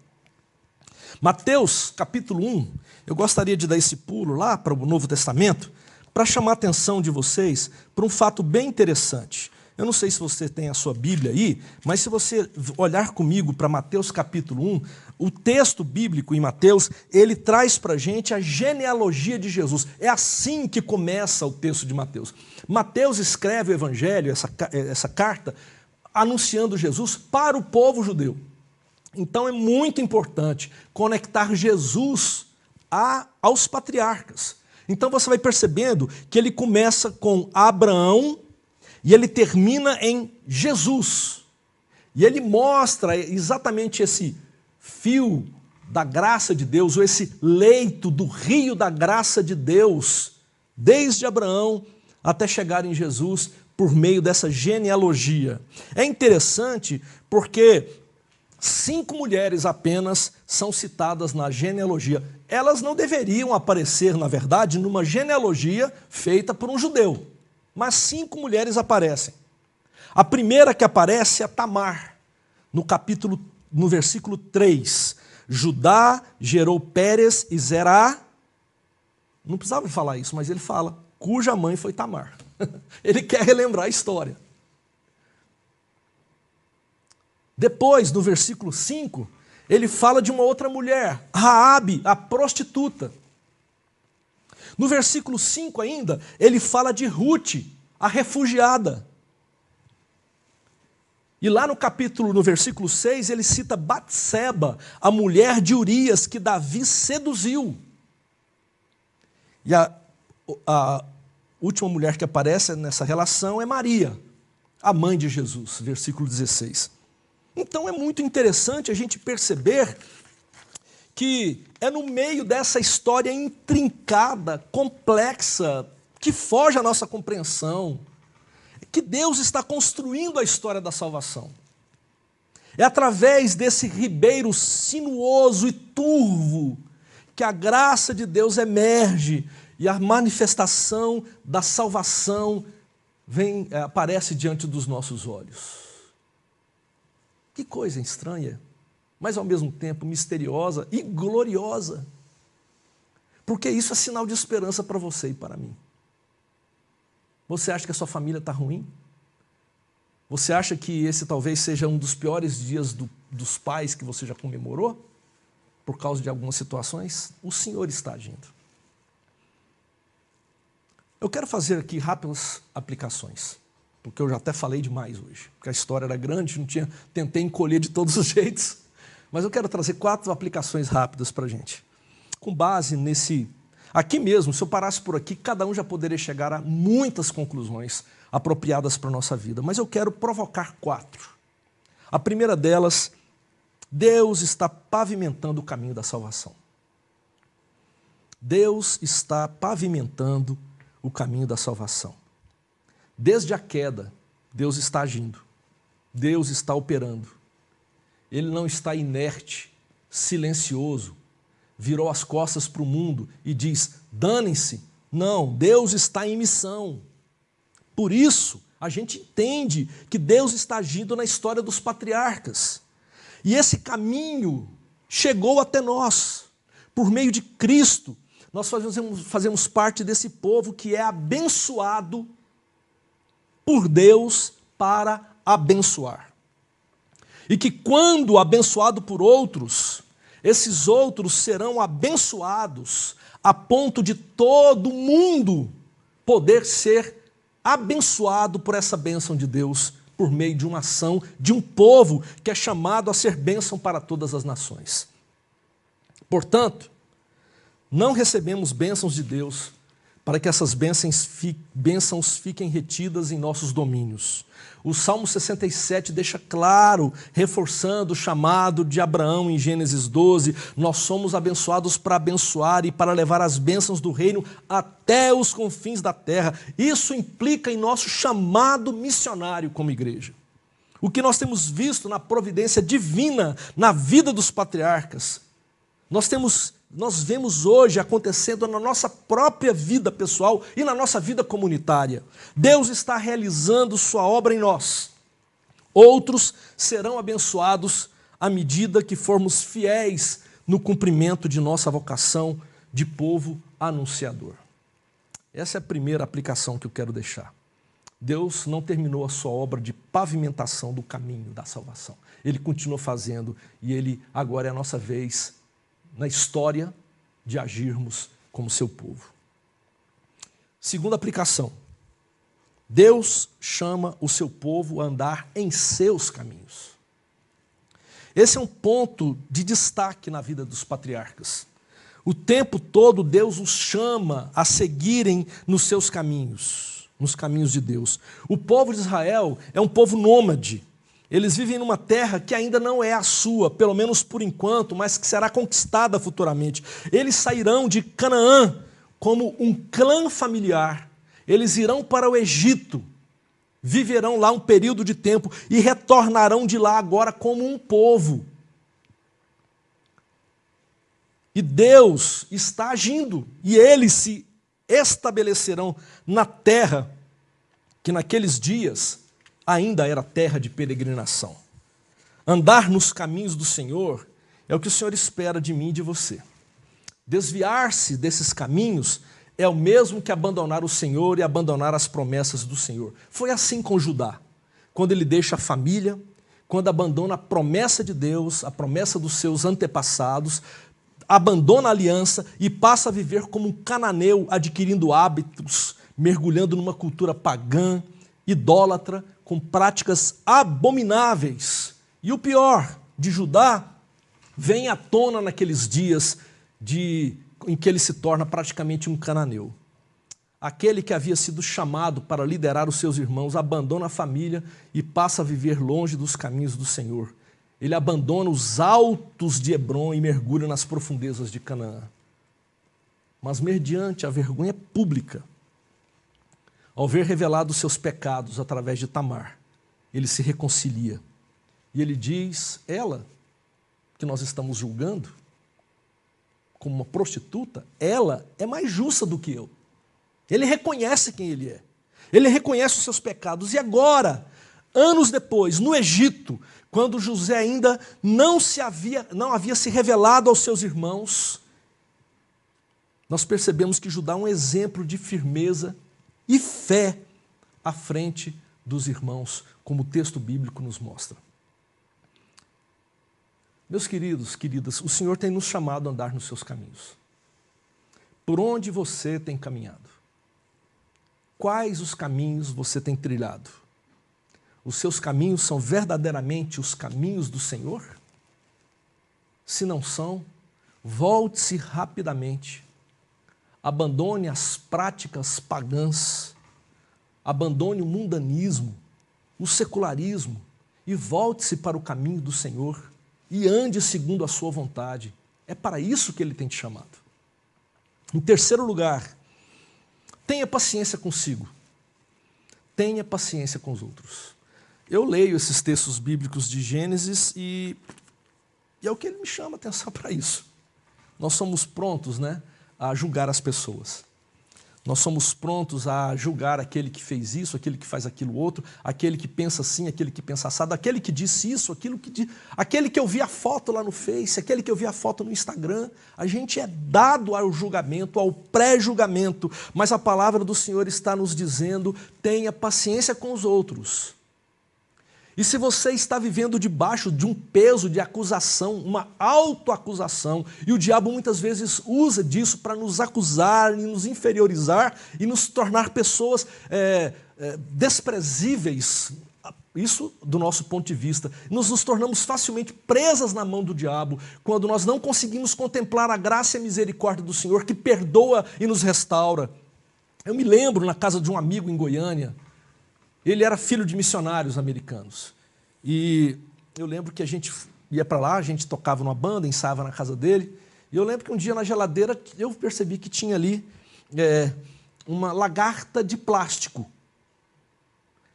Mateus, capítulo 1, eu gostaria de dar esse pulo lá para o Novo Testamento, para chamar a atenção de vocês para um fato bem interessante. Eu não sei se você tem a sua Bíblia aí, mas se você olhar comigo para Mateus capítulo 1, o texto bíblico em Mateus, ele traz para a gente a genealogia de Jesus. É assim que começa o texto de Mateus. Mateus escreve o Evangelho, essa carta, anunciando Jesus para o povo judeu. Então é muito importante conectar Jesus aos patriarcas. Então você vai percebendo que ele começa com Abraão e ele termina em Jesus. E ele mostra exatamente esse fio da graça de Deus, ou esse leito do rio da graça de Deus, desde Abraão até chegar em Jesus, por meio dessa genealogia. É interessante porque 5 mulheres apenas são citadas na genealogia. Elas não deveriam aparecer, na verdade, numa genealogia feita por um judeu. Mas 5 mulheres aparecem. A primeira que aparece é Tamar, no versículo 3. Judá gerou Pérez e Zerá. Não precisava falar isso, mas ele fala, cuja mãe foi Tamar. Ele quer relembrar a história. Depois, no versículo 5, ele fala de uma outra mulher, Raabe, a prostituta. No versículo 5 ainda, ele fala de Ruth, a refugiada. E lá no versículo 6, ele cita Batseba, a mulher de Urias, que Davi seduziu. E a última mulher que aparece nessa relação é Maria, a mãe de Jesus, versículo 16. Então é muito interessante a gente perceber que é no meio dessa história intrincada, complexa, que foge à nossa compreensão, que Deus está construindo a história da salvação. É através desse ribeiro sinuoso e turvo que a graça de Deus emerge e a manifestação da salvação aparece diante dos nossos olhos. Que coisa estranha, mas ao mesmo tempo misteriosa e gloriosa. Porque isso é sinal de esperança para você e para mim. Você acha que a sua família está ruim? Você acha que esse talvez seja um dos piores dias dos pais que você já comemorou? Por causa de algumas situações? O Senhor está agindo. Eu quero fazer aqui rápidas aplicações, porque eu já até falei demais hoje, porque a história era grande, tentei encolher de todos os jeitos, mas eu quero trazer 4 aplicações rápidas para a gente. Com base nesse... Aqui mesmo, se eu parasse por aqui, cada um já poderia chegar a muitas conclusões apropriadas para a nossa vida, mas eu quero provocar 4. A primeira delas, Deus está pavimentando o caminho da salvação. Deus está pavimentando o caminho da salvação. Desde a queda, Deus está agindo. Deus está operando. Ele não está inerte, silencioso, virou as costas para o mundo e diz, danem-se. Não, Deus está em missão. Por isso, a gente entende que Deus está agindo na história dos patriarcas. E esse caminho chegou até nós, por meio de Cristo. Nós fazemos parte desse povo que é abençoado por Deus para abençoar. E que quando abençoado por outros, esses outros serão abençoados a ponto de todo mundo poder ser abençoado por essa bênção de Deus, por meio de uma ação de um povo que é chamado a ser bênção para todas as nações. Portanto, não recebemos bênçãos de Deus para que essas bênçãos fiquem retidas em nossos domínios. O Salmo 67 deixa claro, reforçando o chamado de Abraão em Gênesis 12, nós somos abençoados para abençoar e para levar as bênçãos do reino até os confins da terra. Isso implica em nosso chamado missionário como igreja. O que nós temos visto na providência divina na vida dos patriarcas, nós vemos hoje acontecendo na nossa própria vida pessoal e na nossa vida comunitária. Deus está realizando sua obra em nós. Outros serão abençoados à medida que formos fiéis no cumprimento de nossa vocação de povo anunciador. Essa é a primeira aplicação que eu quero deixar. Deus não terminou a sua obra de pavimentação do caminho da salvação. Ele continua fazendo e Ele agora é a nossa vez na história de agirmos como seu povo. Segunda aplicação. Deus chama o seu povo a andar em seus caminhos. Esse é um ponto de destaque na vida dos patriarcas. O tempo todo Deus os chama a seguirem nos seus caminhos, nos caminhos de Deus. O povo de Israel é um povo nômade. Eles vivem numa terra que ainda não é a sua, pelo menos por enquanto, mas que será conquistada futuramente. Eles sairão de Canaã como um clã familiar. Eles irão para o Egito, viverão lá um período de tempo e retornarão de lá agora como um povo. E Deus está agindo, e eles se estabelecerão na terra que naqueles dias ainda era terra de peregrinação. Andar nos caminhos do Senhor é o que o Senhor espera de mim e de você. Desviar-se desses caminhos é o mesmo que abandonar o Senhor e abandonar as promessas do Senhor. Foi assim com Judá, quando ele deixa a família, quando abandona a promessa de Deus, a promessa dos seus antepassados, abandona a aliança e passa a viver como um cananeu, adquirindo hábitos, mergulhando numa cultura pagã, idólatra, com práticas abomináveis. E o pior, de Judá, vem à tona naqueles dias em que ele se torna praticamente um cananeu. Aquele que havia sido chamado para liderar os seus irmãos abandona a família e passa a viver longe dos caminhos do Senhor. Ele abandona os altos de Hebrom e mergulha nas profundezas de Canaã. Mas mediante a vergonha pública, ao ver revelados seus pecados através de Tamar, ele se reconcilia. E ele diz, ela, que nós estamos julgando, como uma prostituta, ela é mais justa do que eu. Ele reconhece quem ele é. Ele reconhece os seus pecados. E agora, anos depois, no Egito, quando José ainda não havia se revelado aos seus irmãos, nós percebemos que Judá é um exemplo de firmeza e fé à frente dos irmãos, como o texto bíblico nos mostra. Meus queridos, queridas, o Senhor tem nos chamado a andar nos seus caminhos. Por onde você tem caminhado? Quais os caminhos você tem trilhado? Os seus caminhos são verdadeiramente os caminhos do Senhor? Se não são, volte-se rapidamente. Abandone as práticas pagãs, abandone o mundanismo, o secularismo e volte-se para o caminho do Senhor e ande segundo a sua vontade. É para isso que Ele tem te chamado. Em terceiro lugar, tenha paciência consigo. Tenha paciência com os outros. Eu leio esses textos bíblicos de Gênesis e é o que ele me chama a atenção para isso. Nós somos prontos, a julgar as pessoas. Nós somos prontos a julgar aquele que fez isso, aquele que faz aquilo outro, aquele que pensa assim, aquele que pensa assado, aquele que disse isso, aquele que eu vi a foto lá no Face, aquele que eu vi a foto no Instagram. A gente é dado ao julgamento, ao pré-julgamento, mas a palavra do Senhor está nos dizendo, tenha paciência com os outros. E se você está vivendo debaixo de um peso de acusação, uma autoacusação, e o diabo muitas vezes usa disso para nos acusar e nos inferiorizar e nos tornar pessoas desprezíveis, isso do nosso ponto de vista, nos tornamos facilmente presas na mão do diabo quando nós não conseguimos contemplar a graça e a misericórdia do Senhor que perdoa e nos restaura. Eu me lembro na casa de um amigo em Goiânia. Ele era filho de missionários americanos. E eu lembro que a gente ia para lá, a gente tocava numa banda, ensaiava na casa dele. E eu lembro que um dia na geladeira eu percebi que tinha ali uma lagarta de plástico.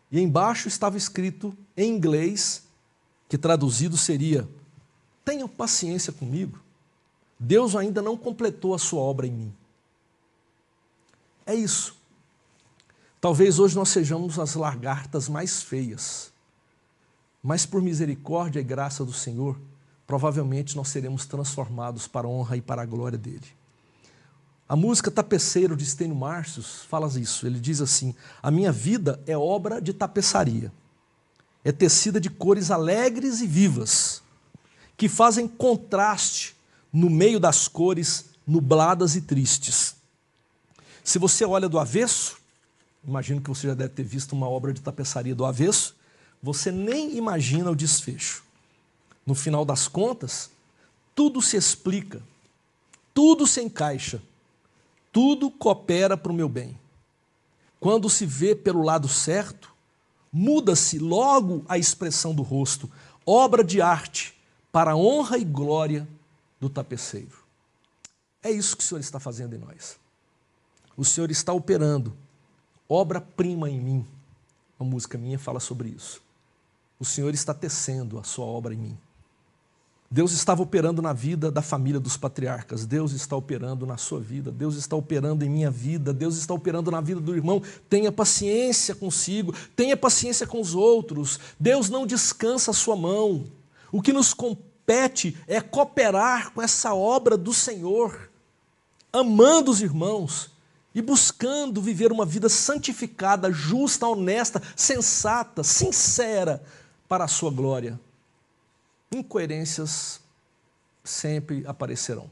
E embaixo estava escrito em inglês, que traduzido seria: tenham paciência comigo. Deus ainda não completou a sua obra em mim. É isso. Talvez hoje nós sejamos as lagartas mais feias, mas por misericórdia e graça do Senhor, provavelmente nós seremos transformados para a honra e para a glória dele. A música Tapeceiro de Estênio Márcios fala isso, ele diz assim: a minha vida é obra de tapeçaria, é tecida de cores alegres e vivas, que fazem contraste no meio das cores nubladas e tristes. Se você olha do avesso, imagino que você já deve ter visto uma obra de tapeçaria do avesso, você nem imagina o desfecho. No final das contas, tudo se explica, tudo se encaixa, tudo coopera para o meu bem. Quando se vê pelo lado certo, muda-se logo a expressão do rosto, obra de arte para a honra e glória do tapeceiro. É isso que o Senhor está fazendo em nós. O Senhor está operando obra-prima em mim. Uma música minha fala sobre isso. O Senhor está tecendo a sua obra em mim. Deus estava operando na vida da família dos patriarcas. Deus está operando na sua vida. Deus está operando em minha vida. Deus está operando na vida do irmão. Tenha paciência consigo. Tenha paciência com os outros. Deus não descansa a sua mão. O que nos compete é cooperar com essa obra do Senhor, amando os irmãos e buscando viver uma vida santificada, justa, honesta, sensata, sincera para a sua glória. Incoerências sempre aparecerão,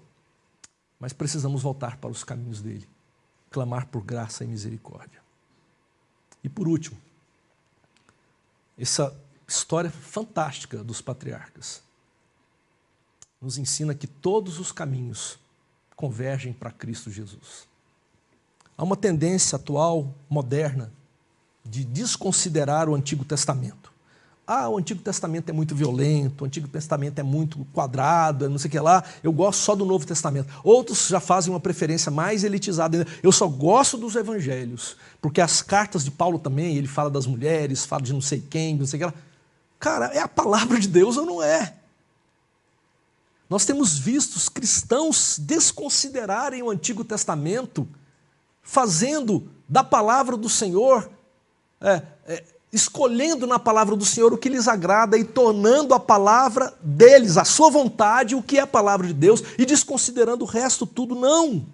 mas precisamos voltar para os caminhos dele, clamar por graça e misericórdia. E por último, essa história fantástica dos patriarcas nos ensina que todos os caminhos convergem para Cristo Jesus. Há uma tendência atual, moderna, de desconsiderar o Antigo Testamento. O Antigo Testamento é muito violento, o Antigo Testamento é muito quadrado, não sei o que lá, eu gosto só do Novo Testamento. Outros já fazem uma preferência mais elitizada ainda. Eu só gosto dos evangelhos, porque as cartas de Paulo também, ele fala das mulheres, fala de não sei quem, não sei o que lá. Cara, é a palavra de Deus ou não é? Nós temos visto os cristãos desconsiderarem o Antigo Testamento, fazendo da palavra do Senhor, escolhendo na palavra do Senhor o que lhes agrada e tornando a palavra deles, a sua vontade, o que é a palavra de Deus, e desconsiderando o resto tudo. Não.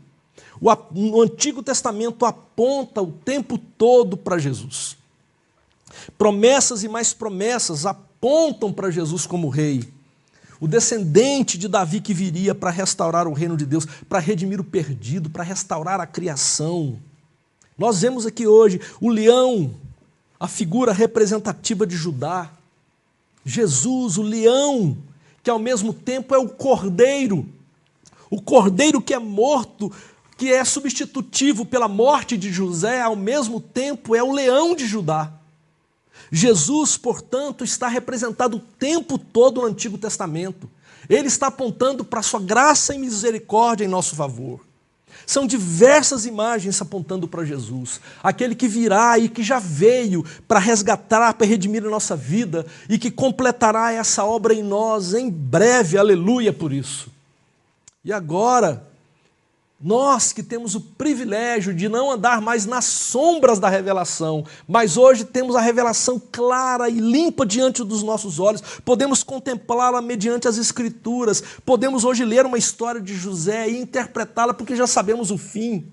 O Antigo Testamento aponta o tempo todo para Jesus. Promessas e mais promessas apontam para Jesus como rei. O descendente de Davi que viria para restaurar o reino de Deus, para redimir o perdido, para restaurar a criação. Nós vemos aqui hoje o leão, a figura representativa de Judá. Jesus, o leão, que ao mesmo tempo é o cordeiro que é morto, que é substitutivo pela morte de José, ao mesmo tempo é o leão de Judá. Jesus, portanto, está representado o tempo todo no Antigo Testamento. Ele está apontando para a sua graça e misericórdia em nosso favor. São diversas imagens apontando para Jesus, aquele que virá e que já veio para resgatar, para redimir a nossa vida e que completará essa obra em nós em breve, aleluia por isso. E agora, nós que temos o privilégio de não andar mais nas sombras da revelação, mas hoje temos a revelação clara e limpa diante dos nossos olhos, podemos contemplá-la mediante as Escrituras, podemos hoje ler uma história de José e interpretá-la porque já sabemos o fim.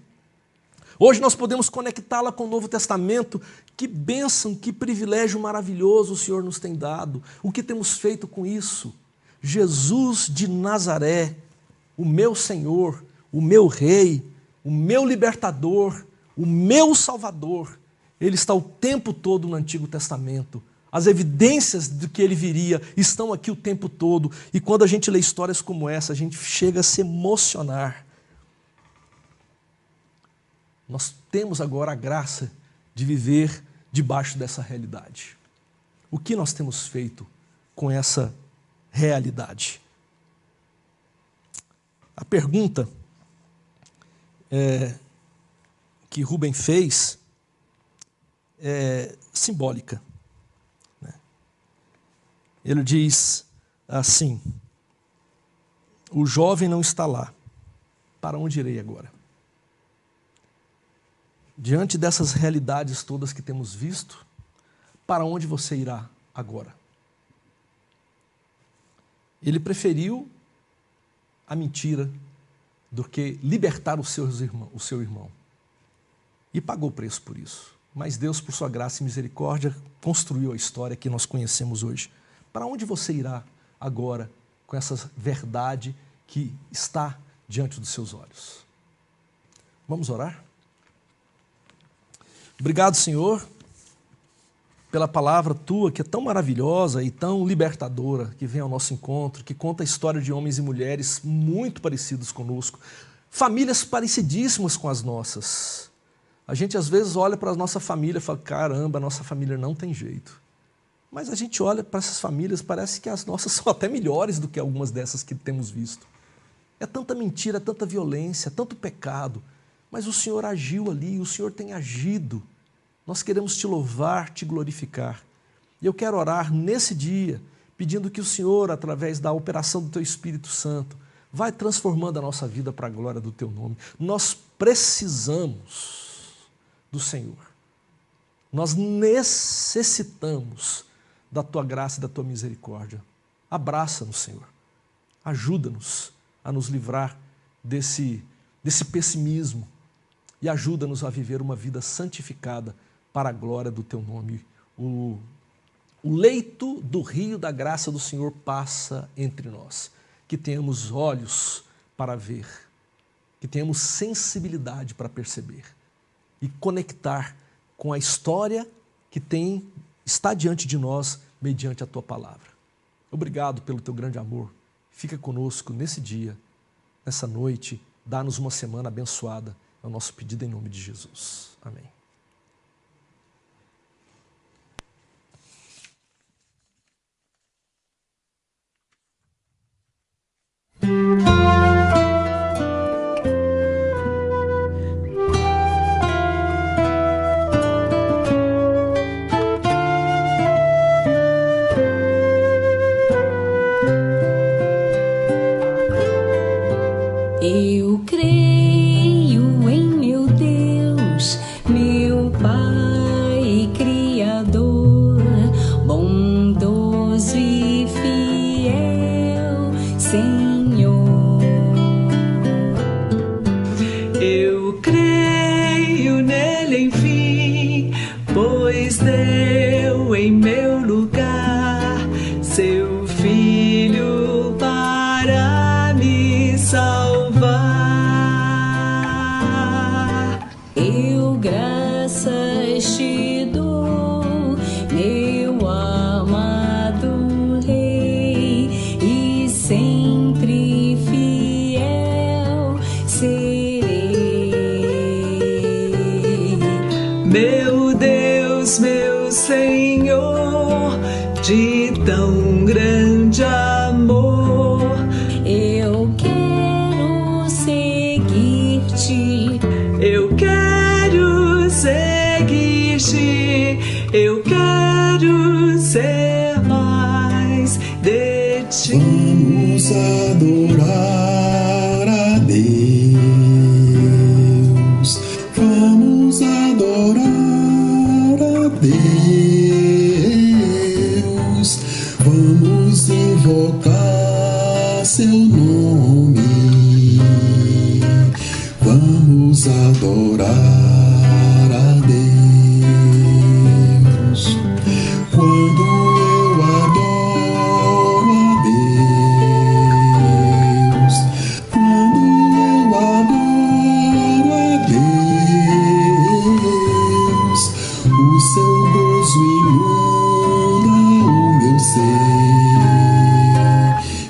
Hoje nós podemos conectá-la com o Novo Testamento. Que bênção, que privilégio maravilhoso o Senhor nos tem dado. O que temos feito com isso? Jesus de Nazaré, o meu Senhor, o meu Rei, o meu Libertador, o meu Salvador, ele está o tempo todo no Antigo Testamento. As evidências de que ele viria estão aqui o tempo todo. E quando a gente lê histórias como essa, a gente chega a se emocionar. Nós temos agora a graça de viver debaixo dessa realidade. O que nós temos feito com essa realidade? A pergunta que Rubem fez é simbólica. Ele diz assim: o jovem não está lá, para onde irei agora? Diante dessas realidades todas que temos visto, para onde você irá agora? Ele preferiu a mentira do que libertar o seu irmão. E pagou o preço por isso. Mas Deus, por sua graça e misericórdia, construiu a história que nós conhecemos hoje. Para onde você irá agora com essa verdade que está diante dos seus olhos? Vamos orar? Obrigado, Senhor, pela palavra Tua, que é tão maravilhosa e tão libertadora, que vem ao nosso encontro, que conta a história de homens e mulheres muito parecidos conosco, famílias parecidíssimas com as nossas. A gente às vezes olha para a nossa família e fala: caramba, a nossa família não tem jeito. Mas a gente olha para essas famílias, parece que as nossas são até melhores do que algumas dessas que temos visto. É tanta mentira, tanta violência, tanto pecado, mas o Senhor agiu ali, o Senhor tem agido. Nós queremos Te louvar, Te glorificar. E eu quero orar nesse dia, pedindo que o Senhor, através da operação do Teu Espírito Santo, vai transformando a nossa vida para a glória do Teu nome. Nós precisamos do Senhor. Nós necessitamos da Tua graça e da Tua misericórdia. Abraça-nos, Senhor. Ajuda-nos a nos livrar desse pessimismo e ajuda-nos a viver uma vida santificada para a glória do Teu nome. O leito do rio da graça do Senhor passa entre nós. Que tenhamos olhos para ver, que tenhamos sensibilidade para perceber e conectar com a história que tem está diante de nós mediante a tua palavra. Obrigado pelo teu grande amor. Fica conosco nesse dia, nessa noite. Dá-nos uma semana abençoada. É o nosso pedido em nome de Jesus. Amém. Eu creio em meu Deus, meu Pai Criador, bondoso e fiel Senhor. Eu creio nele, enfim, pois deu em meu lugar seu Filho para me salvar. Eu graças te dou, meu amado Rei, e sempre fiel serei. Meu Deus, meu Senhor, de tão grande amor, Eu quero seguir-te, eu quero seguir-te, eu quero ser mais de ti. Vamos adorar a Deus. Vamos adorar a Deus. Vamos invocar seu nome. Vamos adorar a Deus. Quando eu adoro a Deus, quando eu adoro a Deus, o seu gozo inunda o meu ser.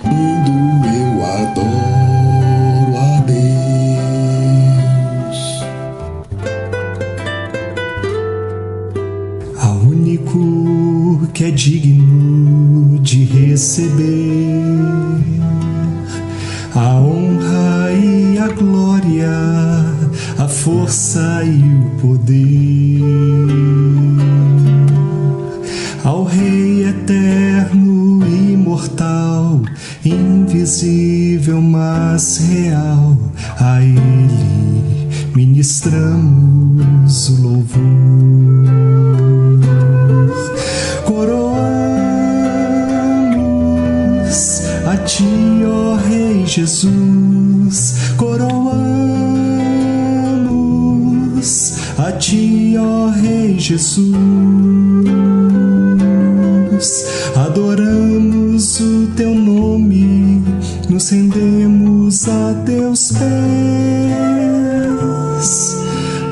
Quando eu adoro a Deus. A único que é digno de receber a honra e a glória, a força e o poder, ao Rei eterno, imortal, invisível, mas real, a Ele ministramos o louvor. Coroamos a ti, ó Rei Jesus, coroamos a ti, ó Rei Jesus, adoramos o teu nome, nos rendemos a teus pés,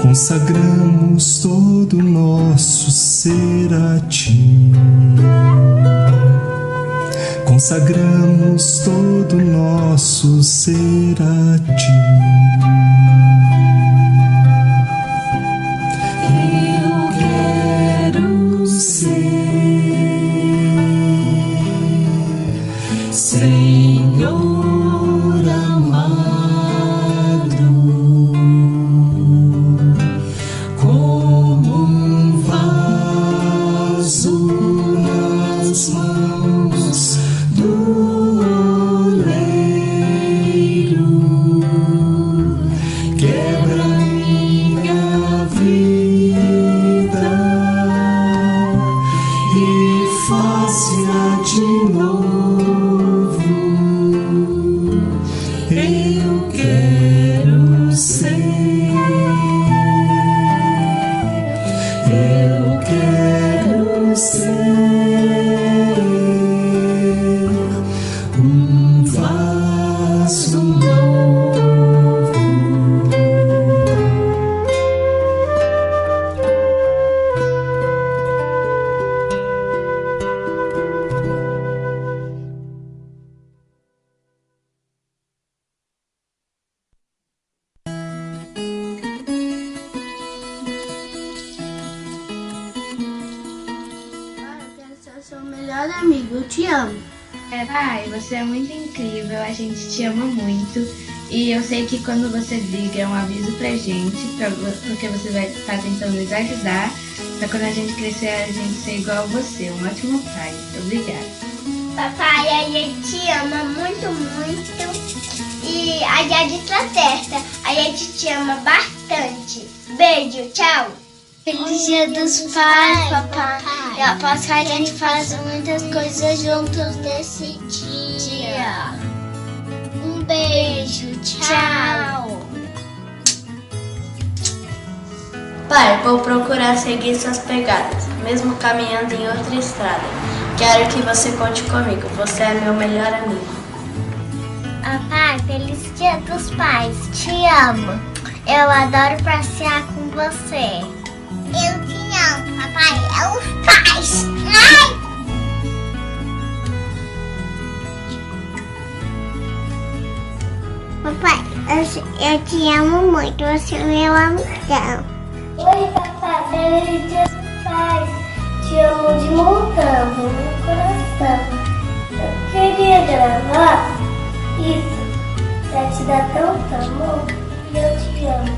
consagramos todo o nosso ser a ti. Consagramos todo o nosso ser a ti. Eu quero ser Senhor amado, como um vaso nas mãos do oleiro. Quebra minha vida e faz-a de novo. amigo, eu te amo. Pai, você é muito incrível, a gente te ama muito. E eu sei que quando você liga é um aviso pra gente, porque você vai estar tentando nos ajudar, pra quando a gente crescer a gente ser igual a você. Um ótimo pai. Obrigada. Papai, a gente te ama muito, muito. E a gente tá certa. A gente te ama bastante. Beijo, tchau. Feliz Dia dos Pais, papai. Eu aposto que a gente faz muitas coisas juntos nesse dia. Um beijo, tchau. Pai, vou procurar seguir suas pegadas, mesmo caminhando em outra estrada. Quero que você conte comigo, você é meu melhor amigo. Papai, feliz Dia dos Pais, te amo. Eu adoro passear com você. Eu te amo, papai, é os pais. Ai! Papai, eu te amo muito, você é meu amigão. Oi, papai, feliz Dia dos Pais. Te amo de montão, no meu coração. Eu queria gravar isso pra te dar tanto amor e eu te amo.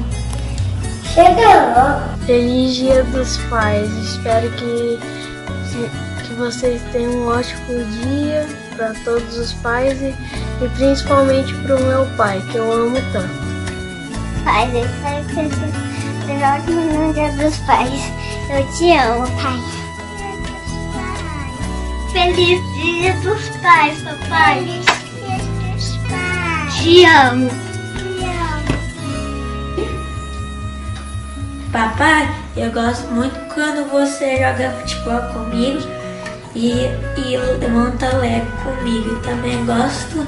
Chega logo. Feliz Dia dos Pais, espero que vocês tenham um ótimo dia para todos os pais e principalmente para o meu pai, que eu amo tanto. Pai, eu espero que você seja ótimo no Dia dos Pais. Eu te amo, pai. Feliz Dia dos Pais, papai. Feliz Dia dos Pais. Te amo. Te amo. Papai, eu gosto muito quando você joga futebol comigo e monta Lego comigo. E também gosto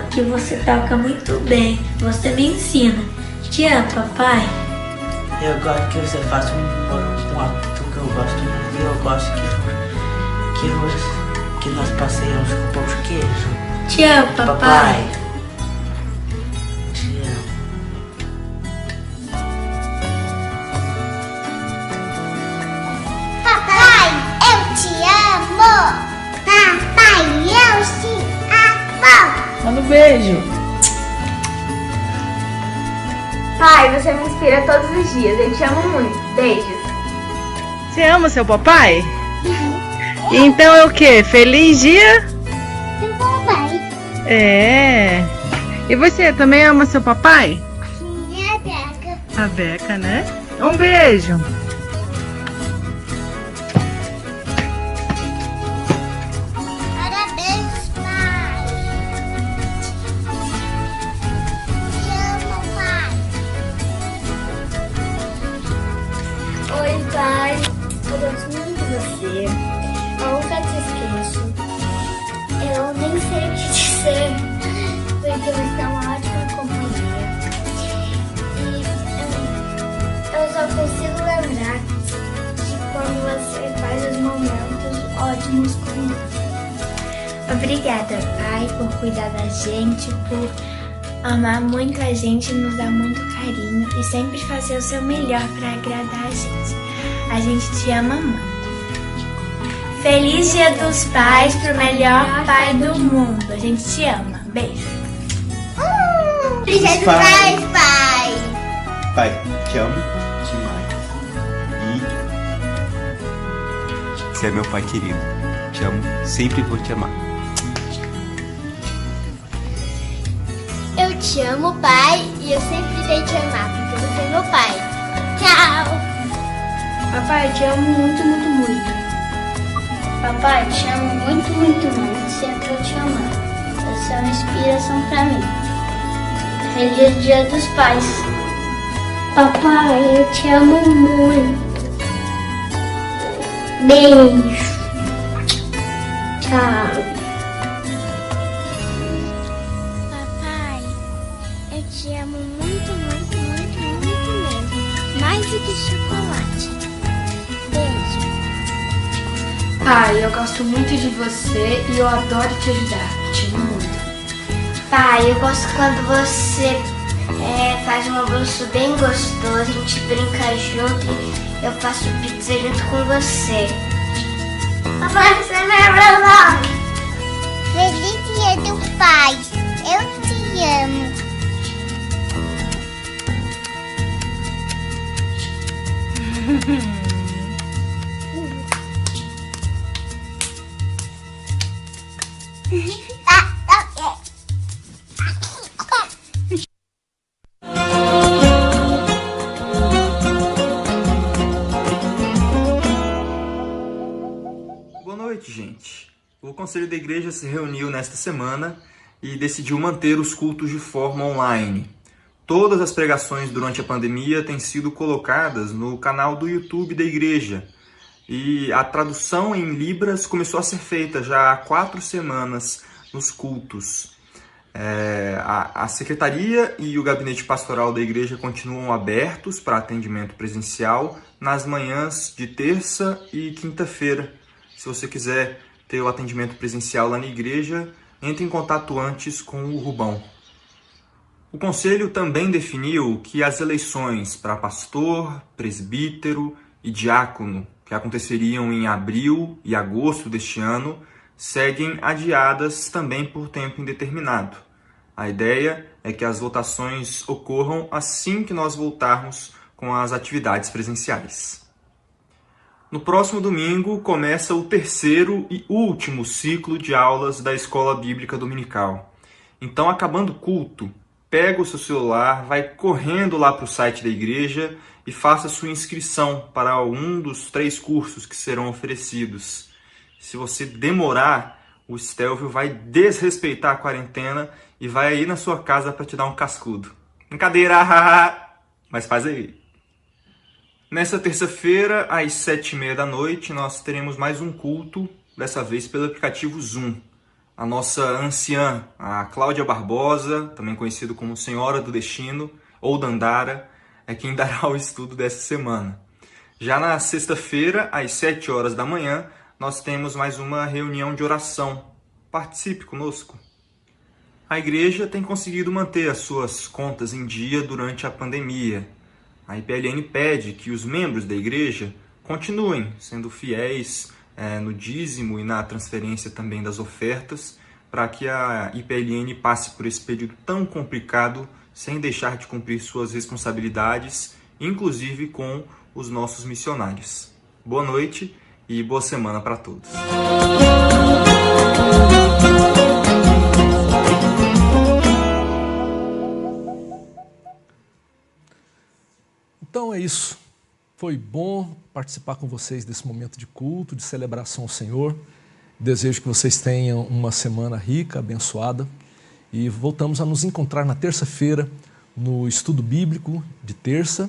que você toca muito bem. Você me ensina. Te amo, papai. Eu gosto que você faça um ato que eu gosto muito. E eu gosto que nós passeamos com pão de queijo. Te amo, papai. Te amo. Papai, eu te amo. Papai, eu te amo. Manda um beijo. Pai, você me inspira todos os dias. Eu te amo muito. Beijos. Você ama seu papai? Então é o quê? Feliz dia? Seu papai. É. E você também ama seu papai? Sim, a Beca. A Beca, né? Um beijo. Parabéns, pai. Te amo, pai. Oi, pai. Eu gosto muito de você. Eu nunca te esqueço. Eu nem sei o que dizer, porque você é uma ótima companhia. E eu só consigo lembrar de quando você faz os momentos ótimos comigo. Obrigada, pai, por cuidar da gente, por amar muito a gente, nos dar muito carinho e sempre fazer o seu melhor para agradar a gente. A gente te ama muito. Feliz Dia dos Pais pro melhor pai do mundo. A gente te ama. Beijo. Feliz Dia dos Pais, pai. Pai, te amo demais. E você é meu pai querido. Te amo, sempre vou te amar. Eu te amo, pai, e eu sempre irei te amar, porque você é meu pai. Tchau. Papai, te amo muito, muito, muito. Papai, te amo muito, muito, muito. Sempre vou te amar. Você é uma inspiração pra mim. Feliz Dia dos Pais. Papai, eu te amo muito. Beijo. Tchau. Papai, eu te amo muito, muito, muito, muito mesmo. Mais do que chocolate. Beijo. Pai, eu gosto muito de você e eu adoro te ajudar. Te amo muito. Pai, eu gosto quando você faz um almoço bem gostoso, a gente brinca junto, eu faço pizza junto com você. Papai, você é meu nome. Feliz Dia do Pai, eu te amo. Boa noite, gente. O Conselho da Igreja se reuniu nesta semana e decidiu manter os cultos de forma online. Todas as pregações durante a pandemia têm sido colocadas no canal do YouTube da igreja e a tradução em Libras começou a ser feita já há 4 semanas nos cultos. A secretaria e o gabinete pastoral da igreja continuam abertos para atendimento presencial nas manhãs de terça e quinta-feira. Se você quiser ter o atendimento presencial lá na igreja, entre em contato antes com o Rubão. O Conselho também definiu que as eleições para pastor, presbítero e diácono, que aconteceriam em abril e agosto deste ano, seguem adiadas também por tempo indeterminado. A ideia é que as votações ocorram assim que nós voltarmos com as atividades presenciais. No próximo domingo começa o 3º e último ciclo de aulas da Escola Bíblica Dominical. Então, acabando o culto, pega o seu celular, vai correndo lá para o site da igreja e faça sua inscrição para um dos 3 cursos que serão oferecidos. Se você demorar, o Stelvio vai desrespeitar a quarentena e vai aí na sua casa para te dar um cascudo. Brincadeira, mas faz aí. Nessa terça-feira, às 7h30 da noite, nós teremos mais um culto, dessa vez pelo aplicativo Zoom. A nossa anciã, a Cláudia Barbosa, também conhecida como Senhora do Destino, ou Dandara, é quem dará o estudo dessa semana. Já na sexta-feira, às 7h da manhã, nós temos mais uma reunião de oração. Participe conosco. A igreja tem conseguido manter as suas contas em dia durante a pandemia. A IPLN pede que os membros da igreja continuem sendo fiéis no dízimo e na transferência também das ofertas, para que a IPLN passe por esse período tão complicado sem deixar de cumprir suas responsabilidades, inclusive com os nossos missionários. Boa noite e boa semana para todos. Então é isso. Foi bom participar com vocês desse momento de culto, de celebração ao Senhor. Desejo que vocês tenham uma semana rica, abençoada. E voltamos a nos encontrar na terça-feira no estudo bíblico de terça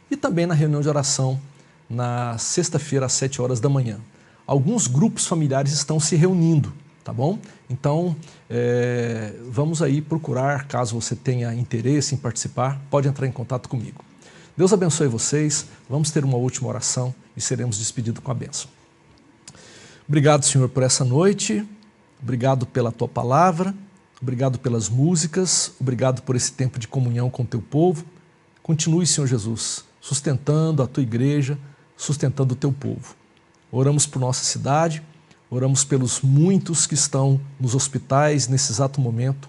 e também na reunião de oração na sexta-feira às 7h da manhã. Alguns grupos familiares estão se reunindo, tá bom? Então, vamos aí procurar, caso você tenha interesse em participar, pode entrar em contato comigo. Deus abençoe vocês, vamos ter uma última oração e seremos despedidos com a bênção. Obrigado, Senhor, por essa noite, obrigado pela Tua palavra, obrigado pelas músicas, obrigado por esse tempo de comunhão com o Teu povo. Continue, Senhor Jesus, sustentando a Tua igreja, sustentando o Teu povo. Oramos por nossa cidade, oramos pelos muitos que estão nos hospitais nesse exato momento,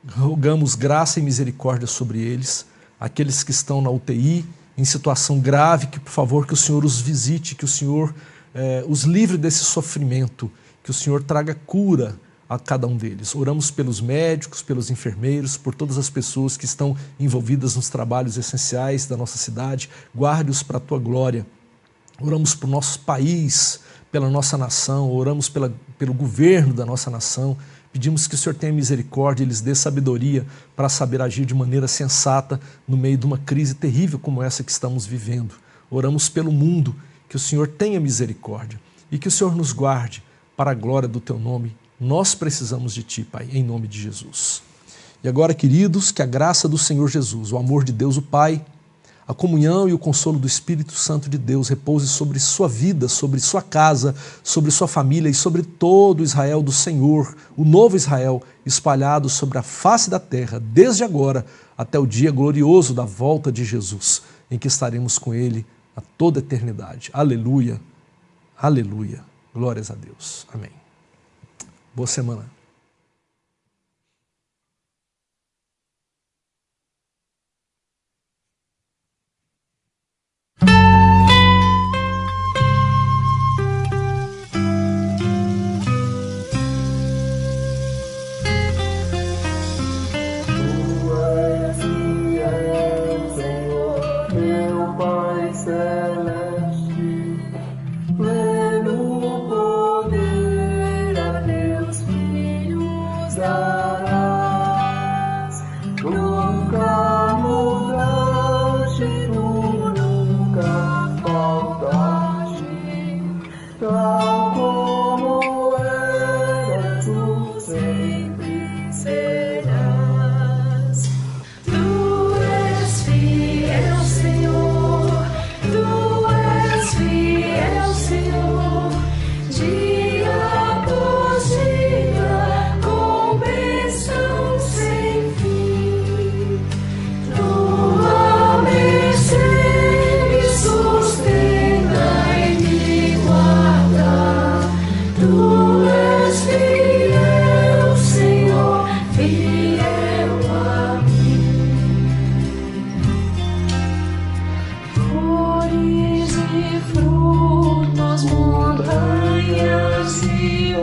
rogamos graça e misericórdia sobre eles, aqueles que estão na UTI, em situação grave, que por favor que o Senhor os visite, que o Senhor os livre desse sofrimento, que o Senhor traga cura a cada um deles. Oramos pelos médicos, pelos enfermeiros, por todas as pessoas que estão envolvidas nos trabalhos essenciais da nossa cidade, guarde-os para a Tua glória. Oramos por nosso país, pela nossa nação, oramos pelo governo da nossa nação, pedimos que o Senhor tenha misericórdia e lhes dê sabedoria para saber agir de maneira sensata no meio de uma crise terrível como essa que estamos vivendo. Oramos pelo mundo, que o Senhor tenha misericórdia e que o Senhor nos guarde para a glória do Teu nome. Nós precisamos de Ti, Pai, em nome de Jesus. E agora, queridos, que a graça do Senhor Jesus, o amor de Deus o Pai, a comunhão e o consolo do Espírito Santo de Deus repouse sobre sua vida, sobre sua casa, sobre sua família e sobre todo o Israel do Senhor, o novo Israel, espalhado sobre a face da terra, desde agora até o dia glorioso da volta de Jesus, em que estaremos com Ele a toda a eternidade. Aleluia, aleluia, glórias a Deus. Amém. Boa semana. Flores e frutos, montanhas e